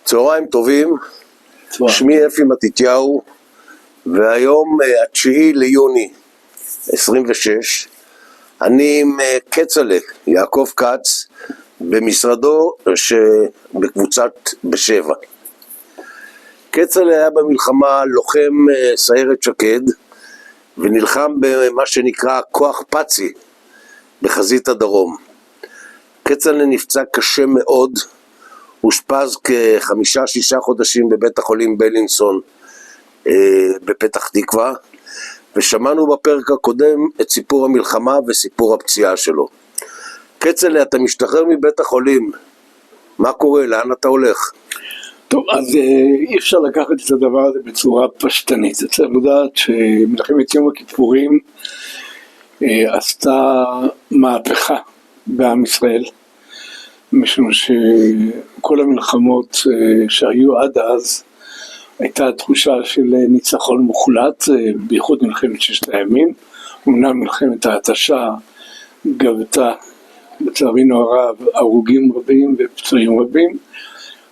צהריים טובים, שמי אפי מתתיהו, והיום 9 ליוני 26, אני עם כצל'ה, יעקב כץ, במשרדו בקבוצת בשבע. כצל'ה היה במלחמה לוחם סיירת שקד, ונלחם במה שנקרא כוח פצי בחזית הדרום. כצל'ה נפצע קשה מאוד, אושפז כ5-6 חודשים בבית החולים בלינסון בפתח תקווה, ושמענו בפרק הקודם את סיפור המלחמה וסיפור הפציעה שלו. כצל'ה, אתה משתחרר מבית החולים, מה קורה? לאן אתה הולך? טוב, אז אי אפשר לקחת את הדבר הזה בצורה פשטנית. צריך לדעת שמלחמת יום הכיפורים עשתה מהפכה בעם ישראל, משום שכל המלחמות שהיו עד אז הייתה תחושה של ניצחון מוחלט, בייחוד מלחמת ששת הימים. אומנם מלחמת ההתשה גבתה לצערנו הרב הרוגים רבים ופצועים רבים,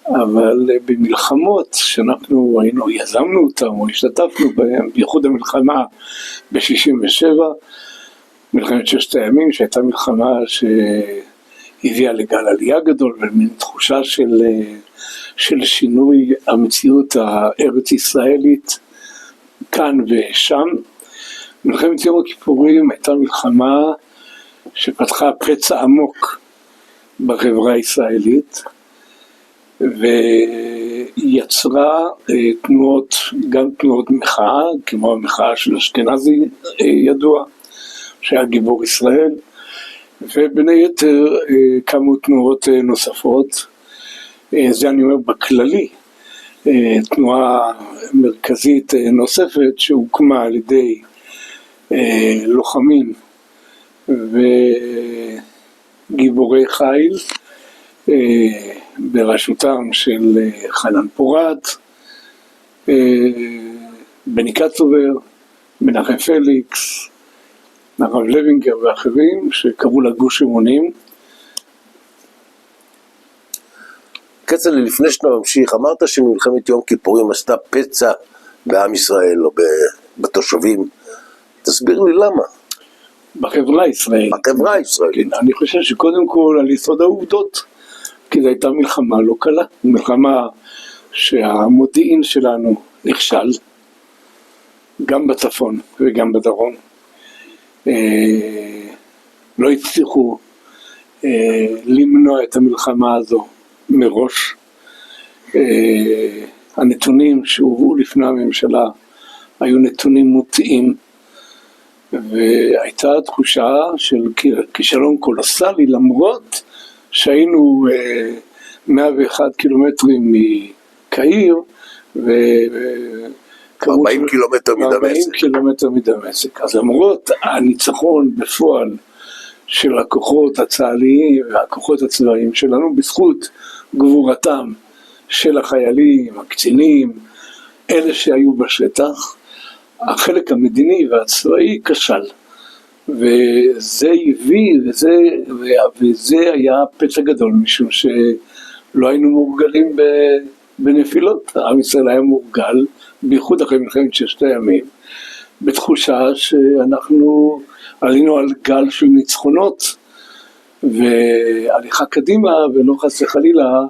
אבל במלחמות שאנחנו יזמנו אותם או השתתפנו בהם, בייחוד המלחמה ב-67, מלחמת ששת הימים, שהייתה מלחמה שהביאה לגל עלייה גדול ולמין תחושה של שינוי המציאות הארץ ישראלית כאן ושם. מלחמת יום הכיפורים הייתה מלחמה שפתחה פצע עמוק בחברה הישראלית, ויצרה תנועות, גם תנועות מחאה, כמו המחאה של אשכנזי ידוע, שהיה גיבור ישראל, ובין היתר קמו תנועות נוספות. זה אני אומר בכללי, תנועה מרכזית נוספת שהוקמה על ידי לוחמים וגיבורי חיל, בראשותם של חנן פורת, בני קצובר, מנחם פליקס, הרב לוינגר ואחרים, שקראו לה גוש אמונים. כצל'ה, לפני שאתה ממשיך, אמרת שמלחמת יום כיפורים עשתה פצע בעם ישראל או בתושבים. תסביר לי למה. בחברה הישראלית. בחברה הישראלית. כן, אני חושב שקודם כל על יסוד העובדות, כי זו הייתה מלחמה לא קלה, מלחמה שהמודיעין שלנו נכשל, גם בצפון וגם בדרום. לא הצליחו למנוע את המלחמה הזו מראש. הנתונים שהובאו לפני הממשלה היו נתונים מוטעים, והייתה תחושה של כישלון קולוסלי, למרות שהיינו 101 קילומטרים מקהיר ו 40 קילומטר מדמשק. 40 קילומטר מדמשק. אז למרות הניצחון בפועל של הכוחות הצה"ליים והכוחות הצבאיים שלנו, בזכות גבורתם של החיילים, הקצינים, אלה שהיו בשטח, החלק המדיני והצבאי כשל. וזה הביא, וזה היה פצע גדול, משום שלא היינו מורגלים בנפילות. עם ישראל היה מורגל, בייחוד אחרי מלחמת ששת הימים, בתחושה שאנחנו עלינו על גל של ניצחונות, והליכה קדימה, ולא חס וחלילה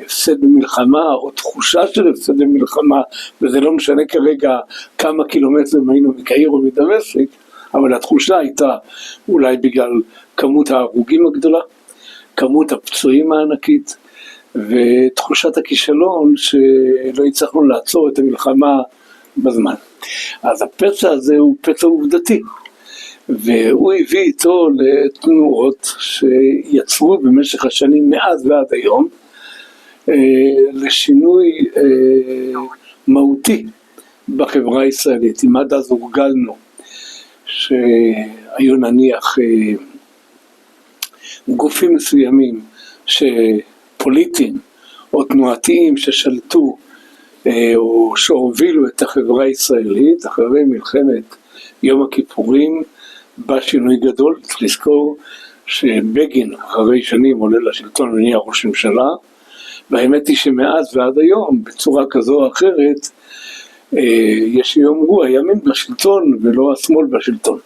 הפסד במלחמה, או תחושה של הפסד במלחמה, וזה לא משנה כרגע כמה קילומטרים היינו מקהיר או מדמשק, אבל התחושה הייתה אולי בגלל כמות ההרוגים הגדולה, כמות הפצועים הענקית, ותחושת הכישלון שלא הצלחנו לעצור את המלחמה בזמן. אז הפצע הזה הוא פצע עובדתי, והוא הביא איתו לתנועות שיצרו במשך השנים מאז ועד היום לשינוי מהותי בחברה הישראלית. אם עד אז הורגלנו שהיו נניח גופים מסוימים שפוליטיים או תנועתיים ששלטו או שהובילו את החברה הישראלית, אחרי מלחמת יום הכיפורים בא שינוי גדול. צריך לזכור שבגין אחרי שנים עולה לשלטון ונהיה ראש ממשלה, והאמת היא שמאז ועד היום, בצורה כזו או אחרת, יש שיאמרו הימין בשלטון ולא השמאל בשלטון.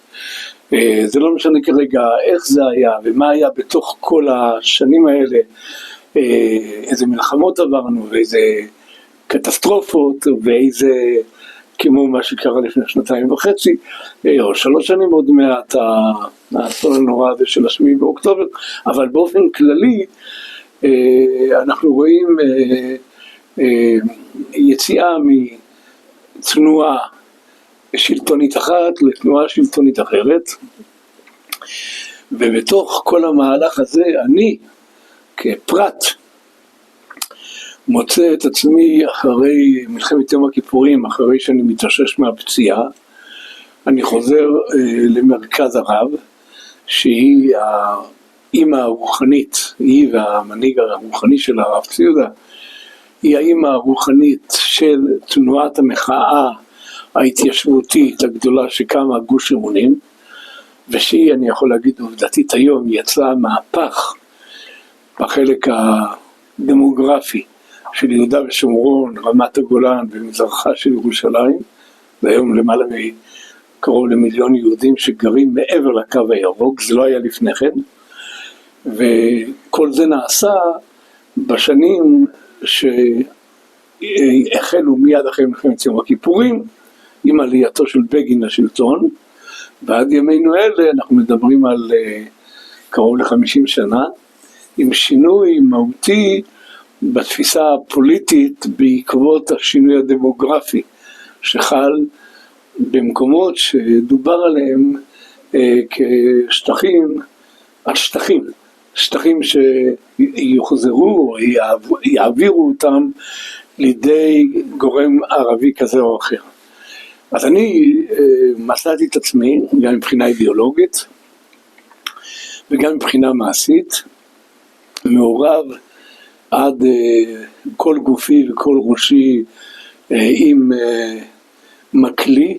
זה לא משנה כרגע איך זה היה ומה היה בתוך כל השנים האלה, איזה מלחמות עברנו ואיזה קטסטרופות ואיזה, כמו מה שקרה לפני 2.5 או 3 שנים עוד מעט, האסון הנורא הזה של 7 באוקטובר, אבל באופן כללי אנחנו רואים יציאה מתנועה שלטונית אחת לתנועה שלטונית אחרת, ובתוך כל המהלך הזה אני כפרט מוצא את עצמי אחרי מלחמת יום הכיפורים, אחרי שאני מתאושש מהפציעה, אני חוזר למרכז הרב, שהיא האמא הרוחנית, היא והמנהיג הרוחני של הרב ציודה, היא האמא הרוחנית של תנועת המחאה ההתיישבותית הגדולה שקמה גוש אמונים, ושהיא, אני יכול להגיד עובדתית היום, יצרה מהפך בחלק הדמוגרפי של יהודה ושומרון, רמת הגולן ומזרחה של ירושלים, והיום למעלה קרוב ל1,000,000 יהודים שגרים מעבר לקו הירוק, זה לא היה לפני כן, וכל זה נעשה בשנים שהחלו מיד אחרי מלחמת יום הכיפורים, עם עלייתו של בגין לשלטון, ועד ימינו אלה אנחנו מדברים על קרוב ל50 שנה, עם שינוי מהותי בתפיסה הפוליטית בעקבות השינוי הדמוגרפי שחל במקומות שדובר עליהם כשטחים על שטחים, שטחים שיוחזרו או יעבירו אותם לידי גורם ערבי כזה או אחר. אז אני מצאתי את עצמי גם מבחינה אידיאולוגית וגם מבחינה מעשית מעורב עד כל גופי וכל ראשי עם מקלי,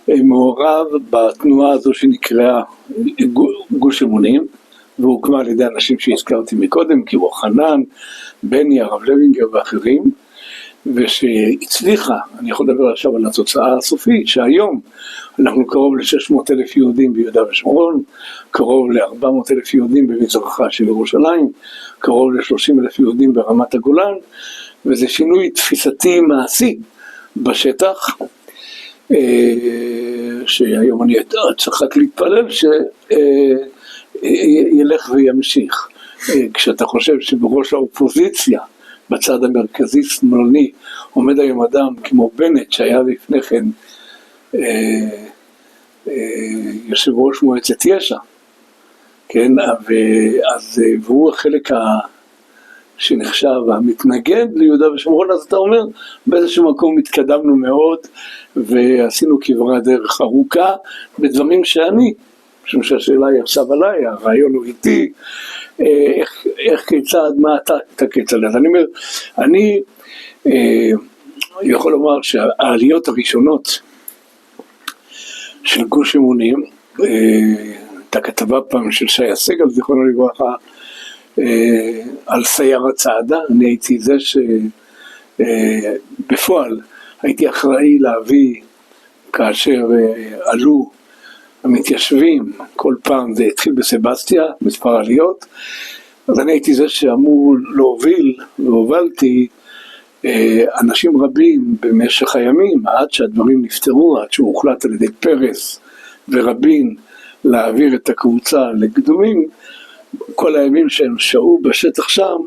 מעורב בתנועה הזו שנקראה גוש אמונים, והוקמה על ידי אנשים שהזכרתי מקודם, כמו חנן, בני, הרב לוינגר ואחרים, ושהצליחה, אני יכול לדבר עכשיו על התוצאה הסופית, שהיום אנחנו קרוב ל600,000 יהודים ביהודה ושומרון, קרוב ל400,000 יהודים במזרחה של ירושלים, קרוב ל30,000 יהודים ברמת הגולן, וזה שינוי תפיסתי מעשי בשטח, שהיום אני צריך רק להתפלל שילך וימשיך. כשאתה חושב שבראש האופוזיציה, בצד המרכזי שמאלני, עומד היום אדם כמו בנט שהיה לפני כן יושב ראש מועצת יש"ע, כן, והוא החלק שנחשב המתנגד ליהודה ושומרון, אז אתה אומר באיזשהו מקום התקדמנו מאוד ועשינו כברת דרך ארוכה בדברים שאני, משום שהשאלה היא עכשיו עליי, הרעיון הוא איתי, איך כיצד, מה אתה כיצד. אז אני אומר, אני יכול לומר שהעליות הראשונות של גוש אמונים, הייתה כתבה פעם של שי הסגל, זיכרונו לברכה, על סייר הצעדה, אני הייתי זה שבפועל הייתי אחראי להביא, כאשר עלו המתיישבים, כל פעם זה התחיל בסבסטיה, מספר עליות, אז אני הייתי זה שאמור להוביל, והובלתי אנשים רבים במשך הימים, עד שהדברים נפתרו, עד שהוא הוחלט על ידי פרס ורבין להעביר את הקבוצה לקדומים, כל הימים שהם שהו בשטח שם,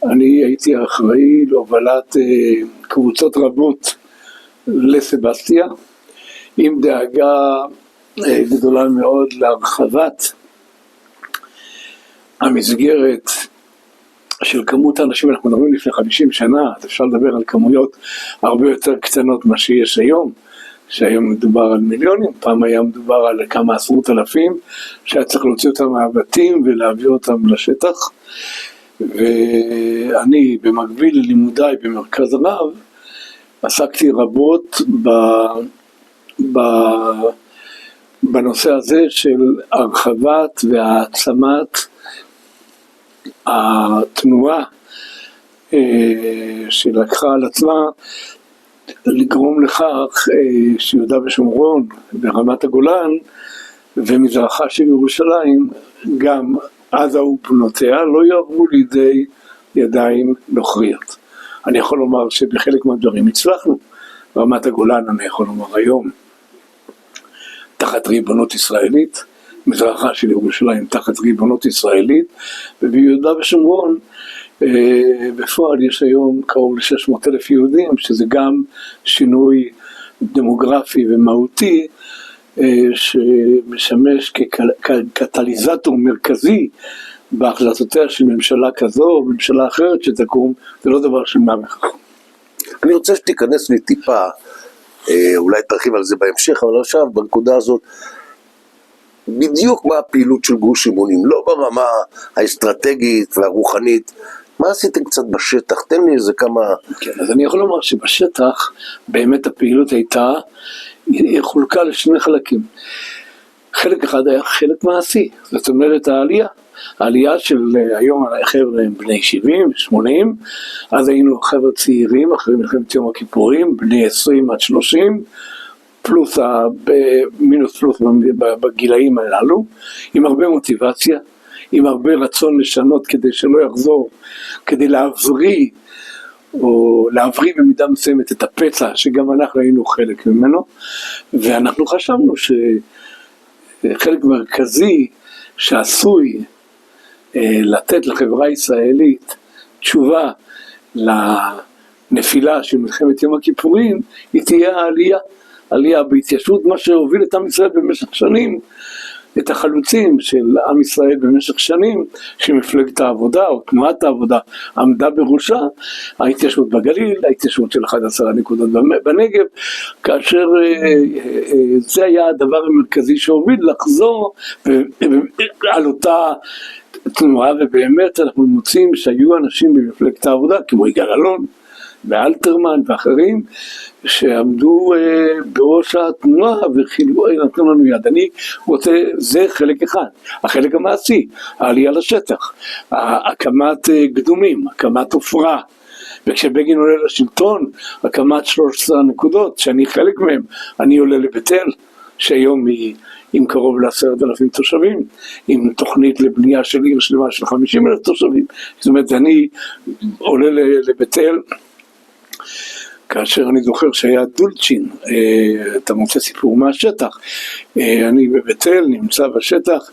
אני הייתי אחראי להובלת קבוצות רבות לסבסטיה, עם דאגה גדולה מאוד להרחבת המסגרת של כמות האנשים. אנחנו מדברים לפני 50 שנה, אז אפשר לדבר על כמויות הרבה יותר קטנות מה שיש היום, שהיום מדובר על מיליונים, פעם היה מדובר על כמה עשרות אלפים, שהיה צריך להוציא אותם מהבתים ולהביא אותם לשטח, ואני במקביל ללימודיי במרכז הרב, עסקתי רבות בנושא הזה של הרחבת והעצמת התנועה שלקחה על עצמה לגרום לכך שיהודה ושומרון ברמת הגולן ומזרחה של ירושלים, גם עזה ובנותיה, לא יעברו לידי ידיים נוכריות. אני יכול לומר שבחלק מהדברים הצלחנו. רמת הגולן, אני יכול לומר היום, תחת ריבונות ישראלית, מזרחה של ירושלים תחת ריבונות ישראלית, וביהודה ושומרון בפועל יש היום קרוב ל-600,000 יהודים, שזה גם שינוי דמוגרפי ומהותי, שמשמש כקטליזטור מרכזי בהחלטותיה של ממשלה כזו או ממשלה אחרת שתקום. זה לא דבר של מה בכך. אני רוצה שתיכנס לי טיפה, אולי תרחיב על זה בהמשך, אבל עכשיו בנקודה הזאת, בדיוק מה הפעילות של גוש אמונים, לא ברמה האסטרטגית והרוחנית, מה עשיתם קצת בשטח? תן לי איזה כמה... כן, אז אני יכול לומר שבשטח באמת הפעילות הייתה, היא חולקה לשני חלקים. חלק אחד היה חלק מעשי, זאת אומרת העלייה של היום חבר'ה בני 70, 80, אז היינו חבר'ה צעירים, אחרי מלחמת יום הכיפורים, בני 20 עד 30, פלוס מינוס פלוס בגילאים הללו, עם הרבה מוטיבציה, עם הרבה רצון לשנות כדי שלא יחזור, כדי להבריא, או להבריא במידה מסוימת את הפצע שגם אנחנו היינו חלק ממנו, ואנחנו חשבנו שחלק מרכזי שעשוי לתת לחברה הישראלית תשובה לנפילה של מלחמת יום הכיפורים, היא תהיה העלייה בהתיישבות, מה שהוביל את עם ישראל במשך שנים, את החלוצים של עם ישראל במשך שנים, שמפלגת העבודה או תנועת העבודה עמדה בראשה, ההתיישבות בגליל, ההתיישבות של 11 נקודות בנגב, כאשר זה היה הדבר המרכזי שהוביל לחזור על אותה תנועה, ובאמת אנחנו מוצאים שהיו אנשים במפלגת העבודה, כמו יגאל אלון ואלתרמן ואחרים, שעמדו בראש התנועה ונתנו לנו יד. אני רוצה, זה חלק אחד. החלק המעשי, העלייה לשטח, הקמת קדומים, הקמת עופרה, וכשבגין עולה לשלטון, הקמת 13 נקודות, שאני חלק מהם, אני עולה לבית אל, שהיום היא עם קרוב ל10,000 תושבים, עם תוכנית לבנייה של עיר שלמה של 50,000 תושבים. זאת אומרת, אני עולה לבית אל, כאשר אני זוכר שהיה דולצ'ין, אתה מוצא סיפור מהשטח, אני בבית אל נמצא בשטח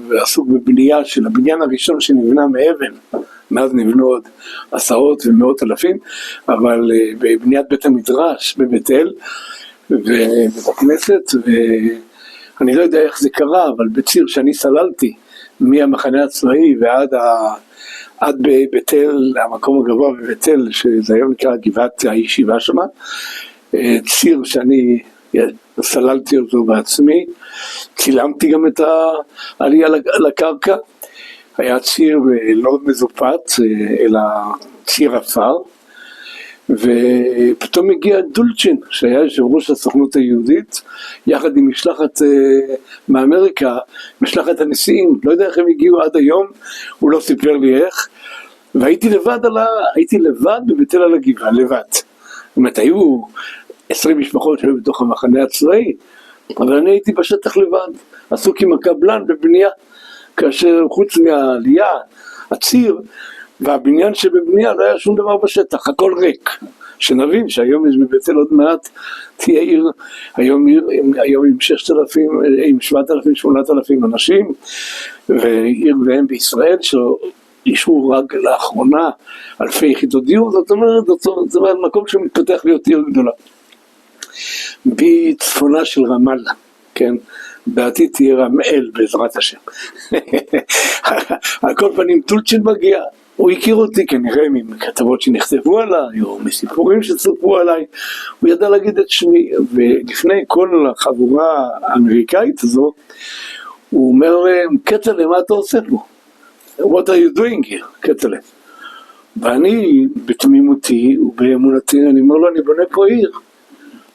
ועסוק בבנייה של הבניין הראשון שנבנה מאבן, מאז נבנו עוד עשרות ומאות אלפים, אבל בבניית בית המדרש בבית אל ובית הכנסת, ואני לא יודע איך זה קרה, אבל בציר שאני סללתי מהמחנה הצבאי עד בבית אל, המקום הגבוה בבית אל, שזה היום נקרא גבעת הישיבה שמה, ציר שאני סללתי אותו בעצמי, צילמתי גם את העלייה לקרקע, היה ציר לא מזופת, אלא ציר אפר, ופתאום הגיע דולצ'ין, שהיה יושב ראש הסוכנות היהודית, יחד עם משלחת מאמריקה, משלחת הנשיאים, לא יודע איך הם הגיעו עד היום, הוא לא סיפר לי איך, והייתי לבד בבית אל על הגבעה, לבד. זאת אומרת, היו 20 משפחות שהיו בתוך המחנה הצבאי, אבל אני הייתי בשטח לבד, עסוק עם הקבלן בבנייה, כאשר חוץ מהעלייה, הציר, והבניין שבבנייה לא היה שום דבר בשטח, הכל ריק. שנבין שהיום יש בבית אל עוד מעט תהיה עיר, היום עם 6,000, עם 7,000, 8,000 אנשים, ועיר והם בישראל שאישרו רק לאחרונה אלפי יחידות דיור, זאת אומרת מקום שמתפתח להיות עיר גדולה. בצפונה של רמאללה, כן? בעתיד תהיה רמאל בעזרת השם. על כל פנים דולצ'ין מגיע, הוא הכיר אותי כנראה מכתבות שנכתבו עליי, או מסיפורים שסופרו עליי, הוא ידע להגיד את שמי, ולפני כל החבורה האמריקאית הזו, הוא אומר להם, קצלה, מה אתה עושה פה? What are you doing here? קצלה. ואני בתמימותי ובאמונתי, אני אומר לו, אני בונה פה עיר.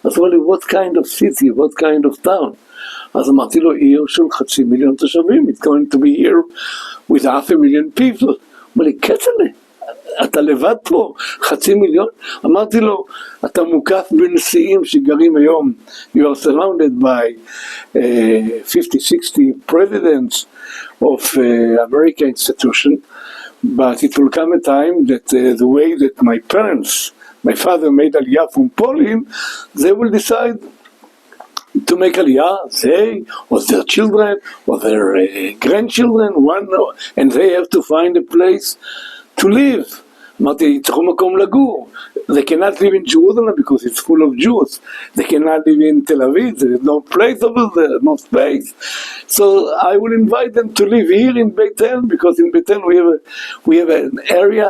אז הוא אומר לי, what kind of city, what kind of town? אז אמרתי לו, עיר של 500,000 תושבים, it's going to be here with 500,000 people. אמר לי, כצל'ה, אתה לבד פה, 500,000? אמרתי לו, אתה מוקף בנשיאים שגרים היום, you are surrounded by 50-60 presidents of American institution, but it will come a time that the way that my father made Aliyah from Poland, they will decide to make Aliyah, they or their children or their grandchildren, and they have to find a place to live. אמרתי, צריכו מקום לגור. They cannot live in Jerusalem because it's full of Jews. They cannot live in Tel Aviv, there is no place over there, no space. So I will invite them to live here in Beit El, because in Beit El we have an area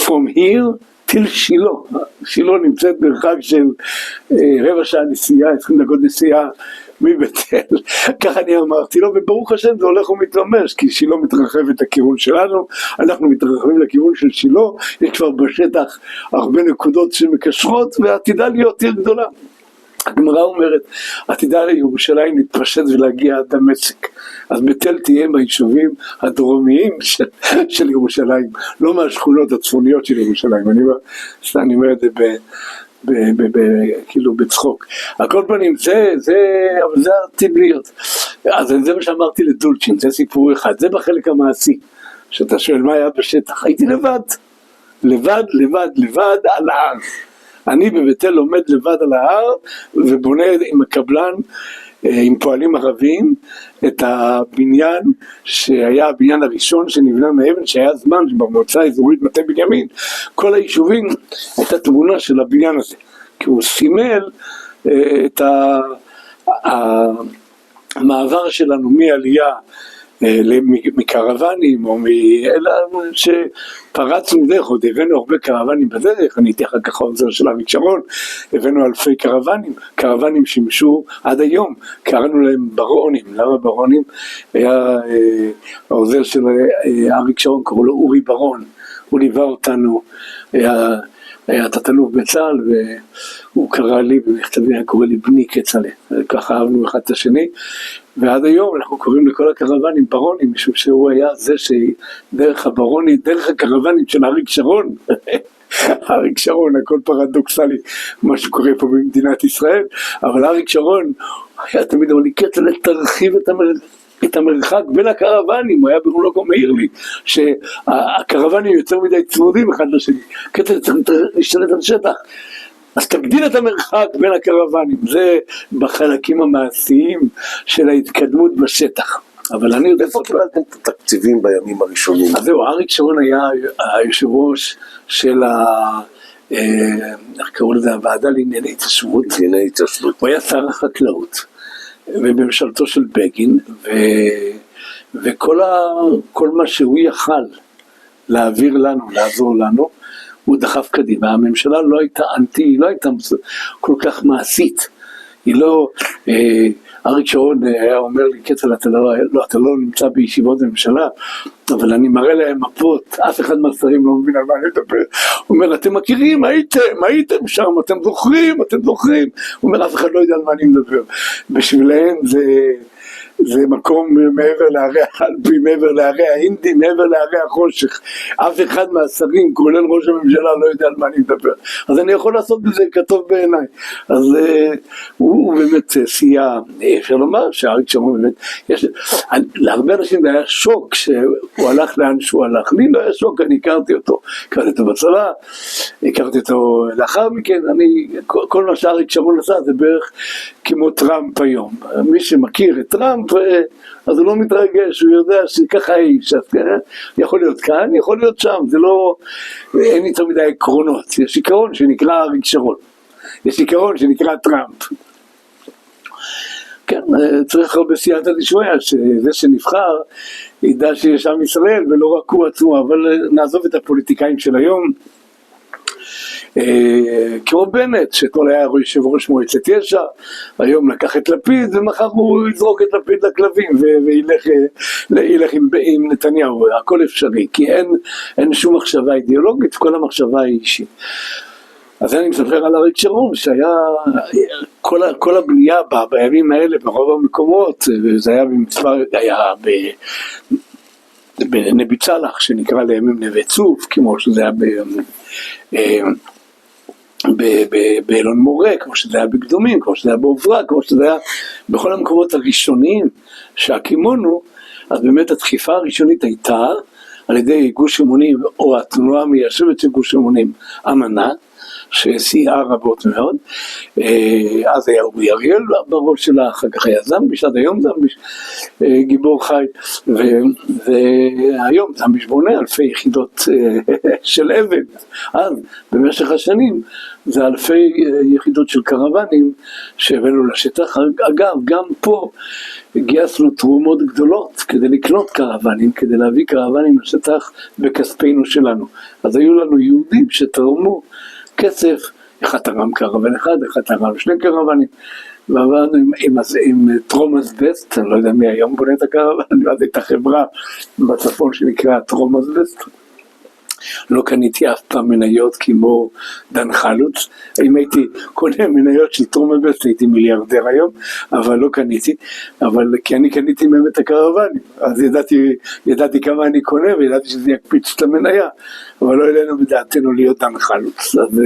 from here till שילה. שילה נמצאת ברחק של רבע שעה נסיעה, 20 דקות נסיעה מבית אל. ככה אני אמרתי לו, וברוך השם זה הולך ומתממש, כי שילה מתרחבת לכיוון שלנו, אנחנו מתרחבים לכיוון של שילה, יש כבר בשטח הרבה נקודות שמקשרות, ועתידה להיות עיר גדולה. הגמרא אומרת, עתידה לירושלים להתפשט ולהגיע עד דמשק. אז בית אל תהיה מהיישובים הדרומיים של ירושלים, לא מהשכונות הצפוניות של ירושלים. אני אומר את זה כאילו בצחוק. על כל פנים, אבל זה עתיד להיות. אז זה מה שאמרתי לדולצ'ין, זה סיפור אחד, זה בחלק המעשי. שאתה שואל מה היה בשטח, הייתי לבד על ההר. אני בבית אל עומד לבד על ההר ובונה עם הקבלן, עם פועלים ערבים, את הבניין שהיה הבניין הראשון שנבנה מאבן, שהיה זמן שבמועצה האזורית מטה בנימין, כל היישובים הייתה תמונה של הבניין הזה, כי הוא סימל את המעבר שלנו מעלייה מקרוונים, או שפרצנו דרך, עוד הבאנו הרבה קרוונים בדרך, אני הייתי אחר כך העוזר של אריק שרון, הבאנו אלפי קרוונים שימשו עד היום, קראנו להם ברונים. למה ברונים? היה העוזר של אריק שרון, קראו לו אורי ברון, הוא ליווה אותנו, היה תת-אלוף בצה"ל, והוא קרא לי במכתבים, היה קורא לי בני כצל'ה, ככה אהבנו אחד את השני, ועד היום אנחנו קוראים לכל הקרוונים ברונים, משום שהוא היה זה שדרך הברונים, דרך הקרוונים של אריק שרון, אריק שרון, הכל פרדוקסלי, מה שקורה פה במדינת ישראל, אבל אריק שרון היה תמיד אומר לי, כצל'ה, תרחיב את המרחק בין הקרוונים. הוא היה ברולוגו מעיר לי שהקרוונים יותר מדי צמודים אחד לשני, כצל'ה, צריך להשתלט על שטח, אז תגדיל את המרחק בין הקרוונים. זה בחלקים המעשיים של ההתקדמות בשטח. אבל אני יודע... איפה קיבלתם את התקציבים בימים הראשונים? אז זהו, אריק שרון היה היושב ראש של איך קראו לזה? הוועדה לענייני התיישבות. הוא היה שר החקלאות, ובממשלתו של בגין, וכל מה שהוא יכל להעביר לנו, לעזור לנו, הוא דחף קדימה. הממשלה לא הייתה היא לא הייתה כל כך מעשית. היא לא, אריק שרון היה אומר לי, כצל'ה, אתה לא נמצא בישיבות הממשלה, אבל אני מראה להם מפות, אף אחד מהשרים לא מבין על מה אני מדבר. הוא אומר, אתם מכירים, הייתם שם, אתם זוכרים. הוא אומר, אף אחד לא יודע על מה אני מדבר. בשבילהם זה מקום מעבר להרי האלפי, מעבר להרי ההינדי, מעבר להרי החושך. אף אחד מהשרים, כולל ראש הממשלה, לא יודע על מה אני מדבר. אז אני יכול לעשות בזה כתוב בעיניי. אז הוא באמת סייע, אפשר לומר שאריק שרון באמת, להרבה אנשים זה היה שוק שהוא הלך לאן שהוא הלך. לי לא היה שוק, אני הכרתי אותו בצבא, הכרתי אותו לאחר מכן. כל מה שאריק שרון עשה זה בערך כמו טראמפ היום. מי שמכיר את טראמפ, אז הוא לא מתרגש, הוא יודע שככה האיש, יכול להיות כאן, יכול להיות שם, זה לא, אין יותר מדי עקרונות. יש עיקרון שנקרא אריק שרון, יש עיקרון שנקרא טראמפ. כן, צריך הרבה סייעתא דשמיא, שזה שנבחר ידע שיש עם ישראל ולא רק הוא עצמו. אבל נעזוב את הפוליטיקאים של היום, כמו בנט, שכל היה יושב ראש מועצת יש"ע, היום לקח את לפיד, ומחר הוא יזרוק את לפיד לכלבים וילך עם נתניהו. הכל אפשרי, כי אין שום מחשבה אידיאולוגית, כל המחשבה היא אישית. אז אני מספר על אריק שרון, שהיה כל הבנייה בימים האלה ברוב המקומות, וזה היה במספר, היה בנבי צלח, שנקרא לימים נווה צוף, כמו שזה היה באלון מורה, כמו שזה היה בקדומים, כמו שזה היה בעוברה, כמו שזה היה בכל המקומות הראשונים שהקימונו. אז באמת הדחיפה הראשונית הייתה על ידי גוש אמונים, או התנועה המיישבת של גוש אמונים, אמנה, שסייעה רבות מאוד. אז היה אורי אריאל בראש שלה, אחר כך היה זמביש, עד היום זמביש, גיבור חי, והיום זמביש בונה אלפי יחידות של אבן. אז במשך השנים זה אלפי יחידות של קרוונים שהבאנו לשטח. אגב, גם פה גייסנו תרומות גדולות כדי לקנות קרוונים, כדי להביא קרוונים לשטח בכספינו שלנו. אז היו לנו יהודים שתרמו כסף, אחד תרם קרוון אחד, אחד תרם שני קרוונים, ועבדנו עם טרום אסבסט, אני לא יודע מי היום בונה את הקרוון, אז הייתה חברה בצפון שנקרא טרום אסבסט. לא קניתי אף פעם מניות כמו דן חלוץ. אם הייתי קונה מניות של טרום אסבסט הייתי מיליארדר היום, אבל לא קניתי, כי אני קניתי מהם את הקרוונים, אז ידעתי כמה אני קונה וידעתי שזה יקפיץ את המניה, אבל לא העלינו בדעתנו להיות דן חלוץ. אז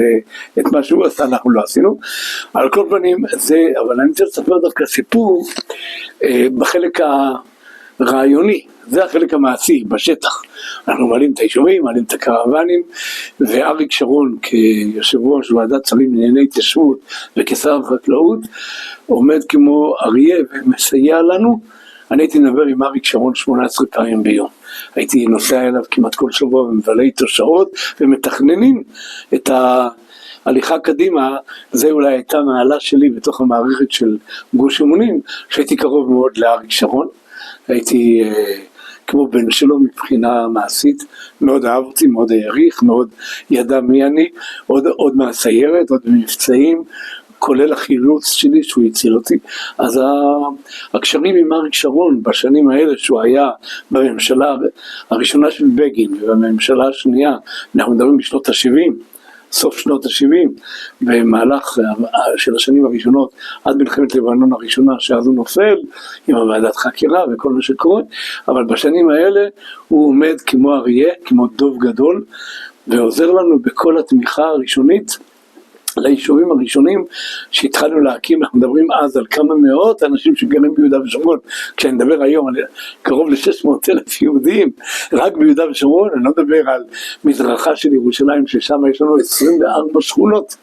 את מה שהוא עשה אנחנו לא עשינו. על כל פנים זה, אבל אני רוצה לספר דווקא סיפור בחלק רעיוני, זה החלק המעשי בשטח. אנחנו מעלים את היישובים, מעלים את הקרוונים, ואריק שרון כיושב ראש ועדת שרים לענייני התיישבות וכשר החקלאות עומד כמו אריה ומסייע לנו. אני הייתי מדבר עם אריק שרון 18 פעמים ביום, הייתי נוסע אליו כמעט כל שבוע ומבלה איתו שעות ומתכננים את ההליכה קדימה. זה אולי הייתה מעלה שלי בתוך המערכת של גוש אמונים, שהייתי קרוב מאוד לאריק שרון, הייתי כמו בן שלו מבחינה מעשית, מאוד אהב אותי, מאוד העריך, מאוד ידע מי אני, עוד מהסיירת, עוד במבצעים, כולל החילוץ שלי שהוא הציל אותי. אז הקשרים עם אריק שרון בשנים האלה שהוא היה בממשלה הראשונה של בגין ובממשלה השנייה, אנחנו מדברים בשנות ה-70, סוף שנות ה-70, במהלך של השנים הראשונות, עד מלחמת לבנון הראשונה, שאז הוא נופל עם הוועדת חקירה וכל מה שקורה, אבל בשנים האלה הוא עומד כמו אריה, כמו דוב גדול, ועוזר לנו בכל התמיכה הראשונית, ליישובים הראשונים שהתחלנו להקים. אנחנו מדברים אז על כמה מאות אנשים שגרים ביהודה ושומרון, כשאני מדבר היום על קרוב ל-600,000 יהודים רק ביהודה ושומרון, אני לא מדבר על מזרחה של ירושלים ששם יש לנו 24 שכונות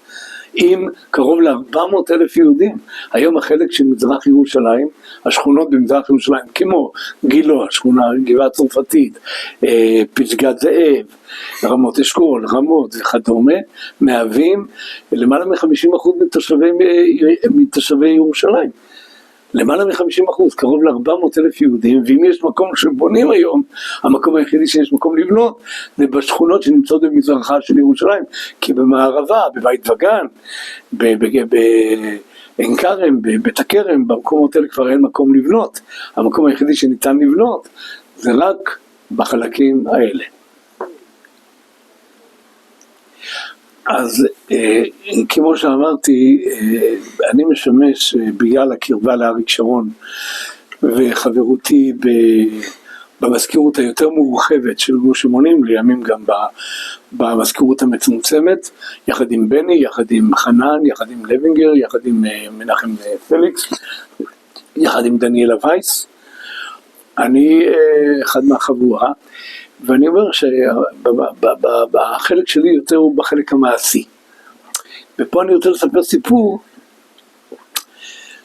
עם קרוב ל-400,000 יהודים. היום החלק של מזרח ירושלים, השכונות במזרח ירושלים כמו גילה, השכונה גבעה צרפתית, פסגת זאב, רמות אשכול, רמות וכדומה, מהווים למעלה מ-50% מתושבי ירושלים. למעלה מ-50%, קרוב ל-400,000 יהודים, ואם יש מקום שבונים היום, המקום היחידי שיש מקום לבנות, זה בשכונות שנמצאות במזרחה של ירושלים, כי במערבה, בבית וגן, בעין כרם, בבית הכרם, במקומות האלה כבר אין מקום לבנות. המקום היחידי שניתן לבנות, זה רק בחלקים האלה. אז כמו שאמרתי, אני משמש בגלל הקרבה לאריק שרון וחברותי במזכירות היותר מורחבת של גוש אמונים, לימים גם במזכירות המצומצמת, יחד עם בני, יחד עם חנן, יחד עם לוינגר, יחד עם מנחם פליקס, יחד עם דניאלה וייס. אני אחד מהחבורה, ואני אומר שבחלק שלי יותר הוא בחלק המעשי. ופה אני רוצה לספר סיפור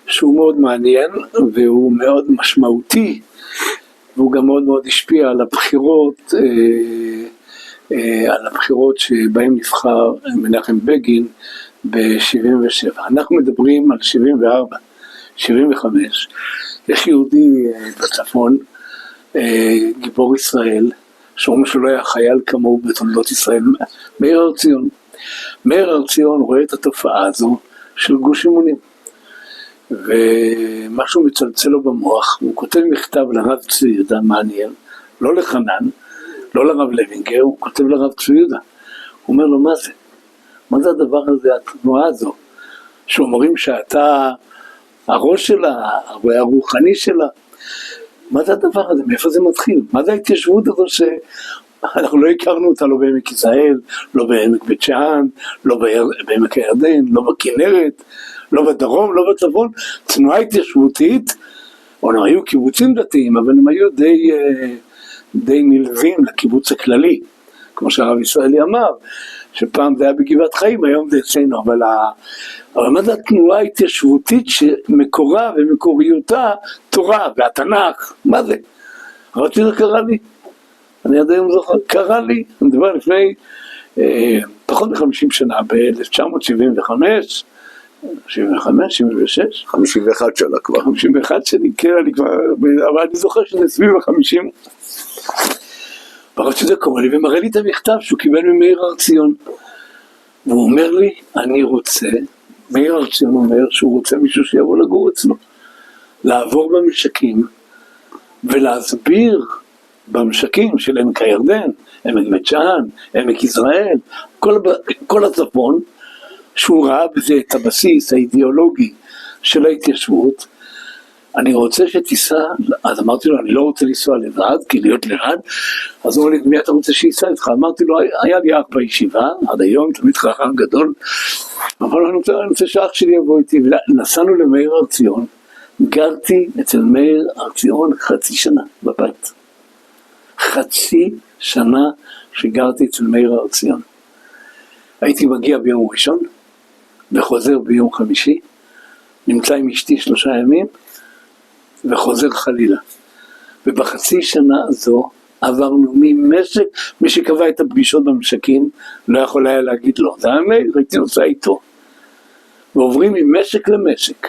שהוא מאוד מעניין והוא מאוד משמעותי, והוא גם מאוד מאוד השפיע על הבחירות שבהם נבחר מנחם בגין ב-77. אנחנו מדברים על 74, 75. יש יהודי בצפון, גיבור ישראל, שאומר שלא היה חייל כמוהו בתולדות ישראל, מאיר הר-ציון. מאיר הר-ציון רואה את התופעה הזו של גוש אמונים, ומשהו מצלצל לו במוח. הוא כותב מכתב לרב צבי יהודה, מעניין, לא לחנן, לא לרב לוינגר, הוא כותב לרב צבי יהודה. הוא אומר לו, מה זה? מה זה הדבר הזה, התנועה הזו, שאומרים שאתה הראש שלה, הרוחני שלה? מה זה הדבר הזה? מאיפה זה מתחיל? מה זה ההתיישבות הזו שאנחנו לא הכרנו אותה לא בעמק יזרעאל, לא בעמק בית שאן, לא בעמק הירדן, לא בכנרת, לא בדרום, לא בצפון, תנועה התיישבותית, או היו קיבוצים דתיים, אבל הם היו די נלווים לקיבוץ הכללי, כמו שהרב ישראלי אמר, שפעם זה היה בגבעת חיים, היום זה אצלנו, אבל מה זה התנועה ההתיישבותית שמקורה ומקוריותה תורה והתנ"ך, מה זה? אבל שזה קרה לי, אני עד היום זוכר, קרה לי, אני מדבר לפני פחות מ-50 שנה, ב-1975, 75, 76? 51 שנה כבר. 51 שנים, כן, אני כבר, אבל אני זוכר שזה סביב ה-50. ברור שזה קורה לי, ומראה לי את המכתב שהוא קיבל ממאיר הר ציון. והוא אומר לי, אני רוצה, מאיר הר ציון אומר שהוא רוצה מישהו שיבוא לגור אצלו. לעבור במשקים, ולהסביר במשקים של עמק הירדן, עמק בית שאן, עמק יזרעאל, כל הצפון, שהוא ראה בזה את הבסיס האידיאולוגי של ההתיישבות. אני רוצה שתיסע, אז אמרתי לו, אני לא רוצה לנסוע לבד, כי להיות לבד, אז הוא אומר לי, מי אתה רוצה שייסע איתך? אמרתי לו, היה לי אח בישיבה, עד היום, תמיד חכם גדול, אבל אני רוצה שאח שלי יבוא איתי, ונסענו למאיר הר ציון, גרתי אצל מאיר הר ציון חצי שנה בבית. חצי שנה שגרתי אצל מאיר הר ציון. הייתי מגיע ביום ראשון, וחוזר ביום חמישי, נמצא עם אשתי 3 ימים, וחוזר חלילה. ובחצי שנה הזו עברנו ממשק, מי שקבע את הפגישות במשקים, לא יכול היה להגיד לו, זה היה מאיר, הייתי נוסע איתו. ועוברים ממשק למשק,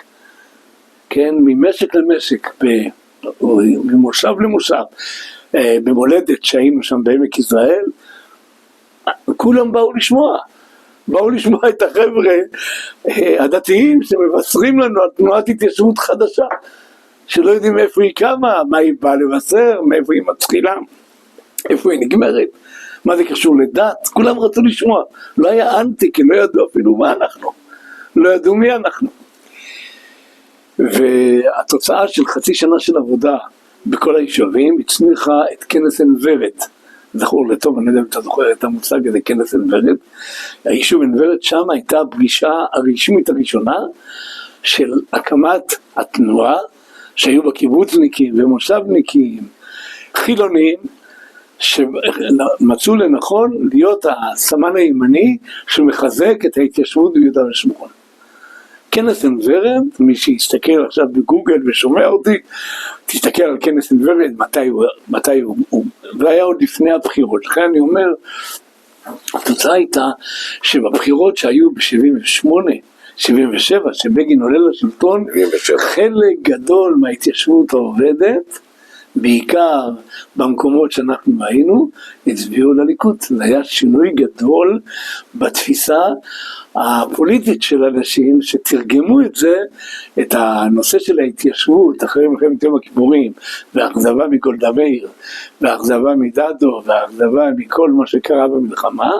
כן, ממשק למשק, ממושב למושב, במולדת שהיינו שם בעמק יזרעאל, כולם באו לשמוע את החבר'ה הדתיים שמבשרים לנו על תנועת התיישבות חדשה, שלא יודעים איפה היא קמה, מה היא באה לבשר, מאיפה היא מתחילה, איפה היא נגמרת, מה זה קשור לדת, כולם רצו לשמוע, לא היה אנטי, כי לא ידעו אפילו מה אנחנו, לא ידעו מי אנחנו. והתוצאה של חצי שנה של עבודה בכל היישובים הצמיחה את כנס עין ורד, זכור לטוב, אני יודע אם אתה זוכר את המושג הזה, כנס עין ורד, היישוב עין ורד, שם הייתה הפגישה הרשמית הראשונה של הקמת התנועה, שהיו בקיבוצניקים ומושבניקים, חילונים, שמצאו לנכון להיות הסמן הימני שמחזק את ההתיישבות ביהודה ושומרון. כנס עין ורד, מי שיסתכל עכשיו בגוגל ושומע אותי, תסתכל על כנס עין ורד, מתי הוא, והיה עוד לפני הבחירות. לכן אני אומר, התוצאה הייתה שבבחירות שהיו ב-78, 77, שבגין עולה לשלטון, חלק גדול מההתיישבות העובדת, בעיקר במקומות שאנחנו היינו, הצביעו לליכוד. זה היה שינוי גדול בתפיסה הפוליטית של אנשים שתרגמו את זה, את הנושא של ההתיישבות אחרי מלחמת יום הכיפורים, והאכזבה מגולדה מאיר, והאכזבה מדדו, והאכזבה מכל מה שקרה במלחמה.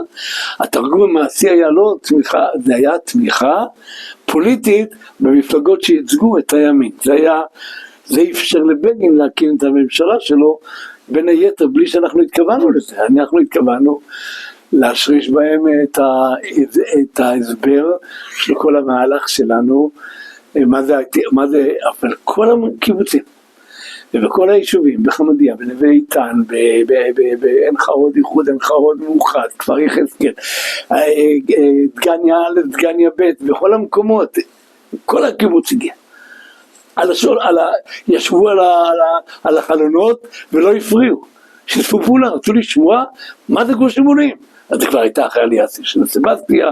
התרגום המעשי היה לא תמיכה, זה היה תמיכה פוליטית במפלגות שייצגו את הימין. זה אפשר לבגין להקים את הממשלה שלו, בין היתר בלי שאנחנו התכוונו לזה. אנחנו התכוונו להשריש בהם את ההסבר של כל המהלך שלנו, מה זה, אבל כל הקיבוצים, ובכל היישובים, בחמדיה, בנווה איתן, בעין חרוד איחוד, עין חרוד מאוחד, כפר יחזקאל, דגניה א', דגניה ב', בכל המקומות, כל הקיבוץ הגיע. ישבו על החלונות ולא הפריעו, שיתפו פעולה, רצו לשמוע מה זה גוש אמונים. אז זה כבר הייתה אחרי עלייה של סבסטיה,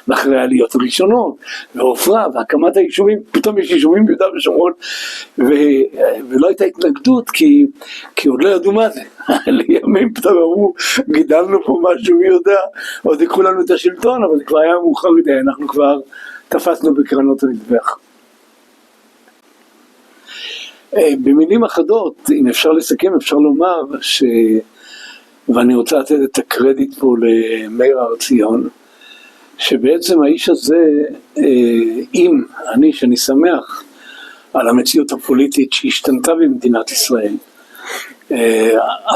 ואחרי העליות הראשונות, ועופרה, והקמת היישובים, פתאום יש יישובים ביהודה ושומרון, ולא הייתה התנגדות, כי עוד לא ידעו מה זה. לימים פתאום אמרו, גידלנו פה משהו, מי יודע, עוד יקחו לנו את השלטון, אבל זה כבר היה מאוחר מדי, אנחנו כבר תפסנו בקרנות המזבח. במילים אחדות, אם אפשר לסכם, אפשר לומר ואני רוצה לתת את הקרדיט פה למאיר הר ציון, שבעצם האיש הזה, שאני שמח על המציאות הפוליטית שהשתנתה במדינת ישראל,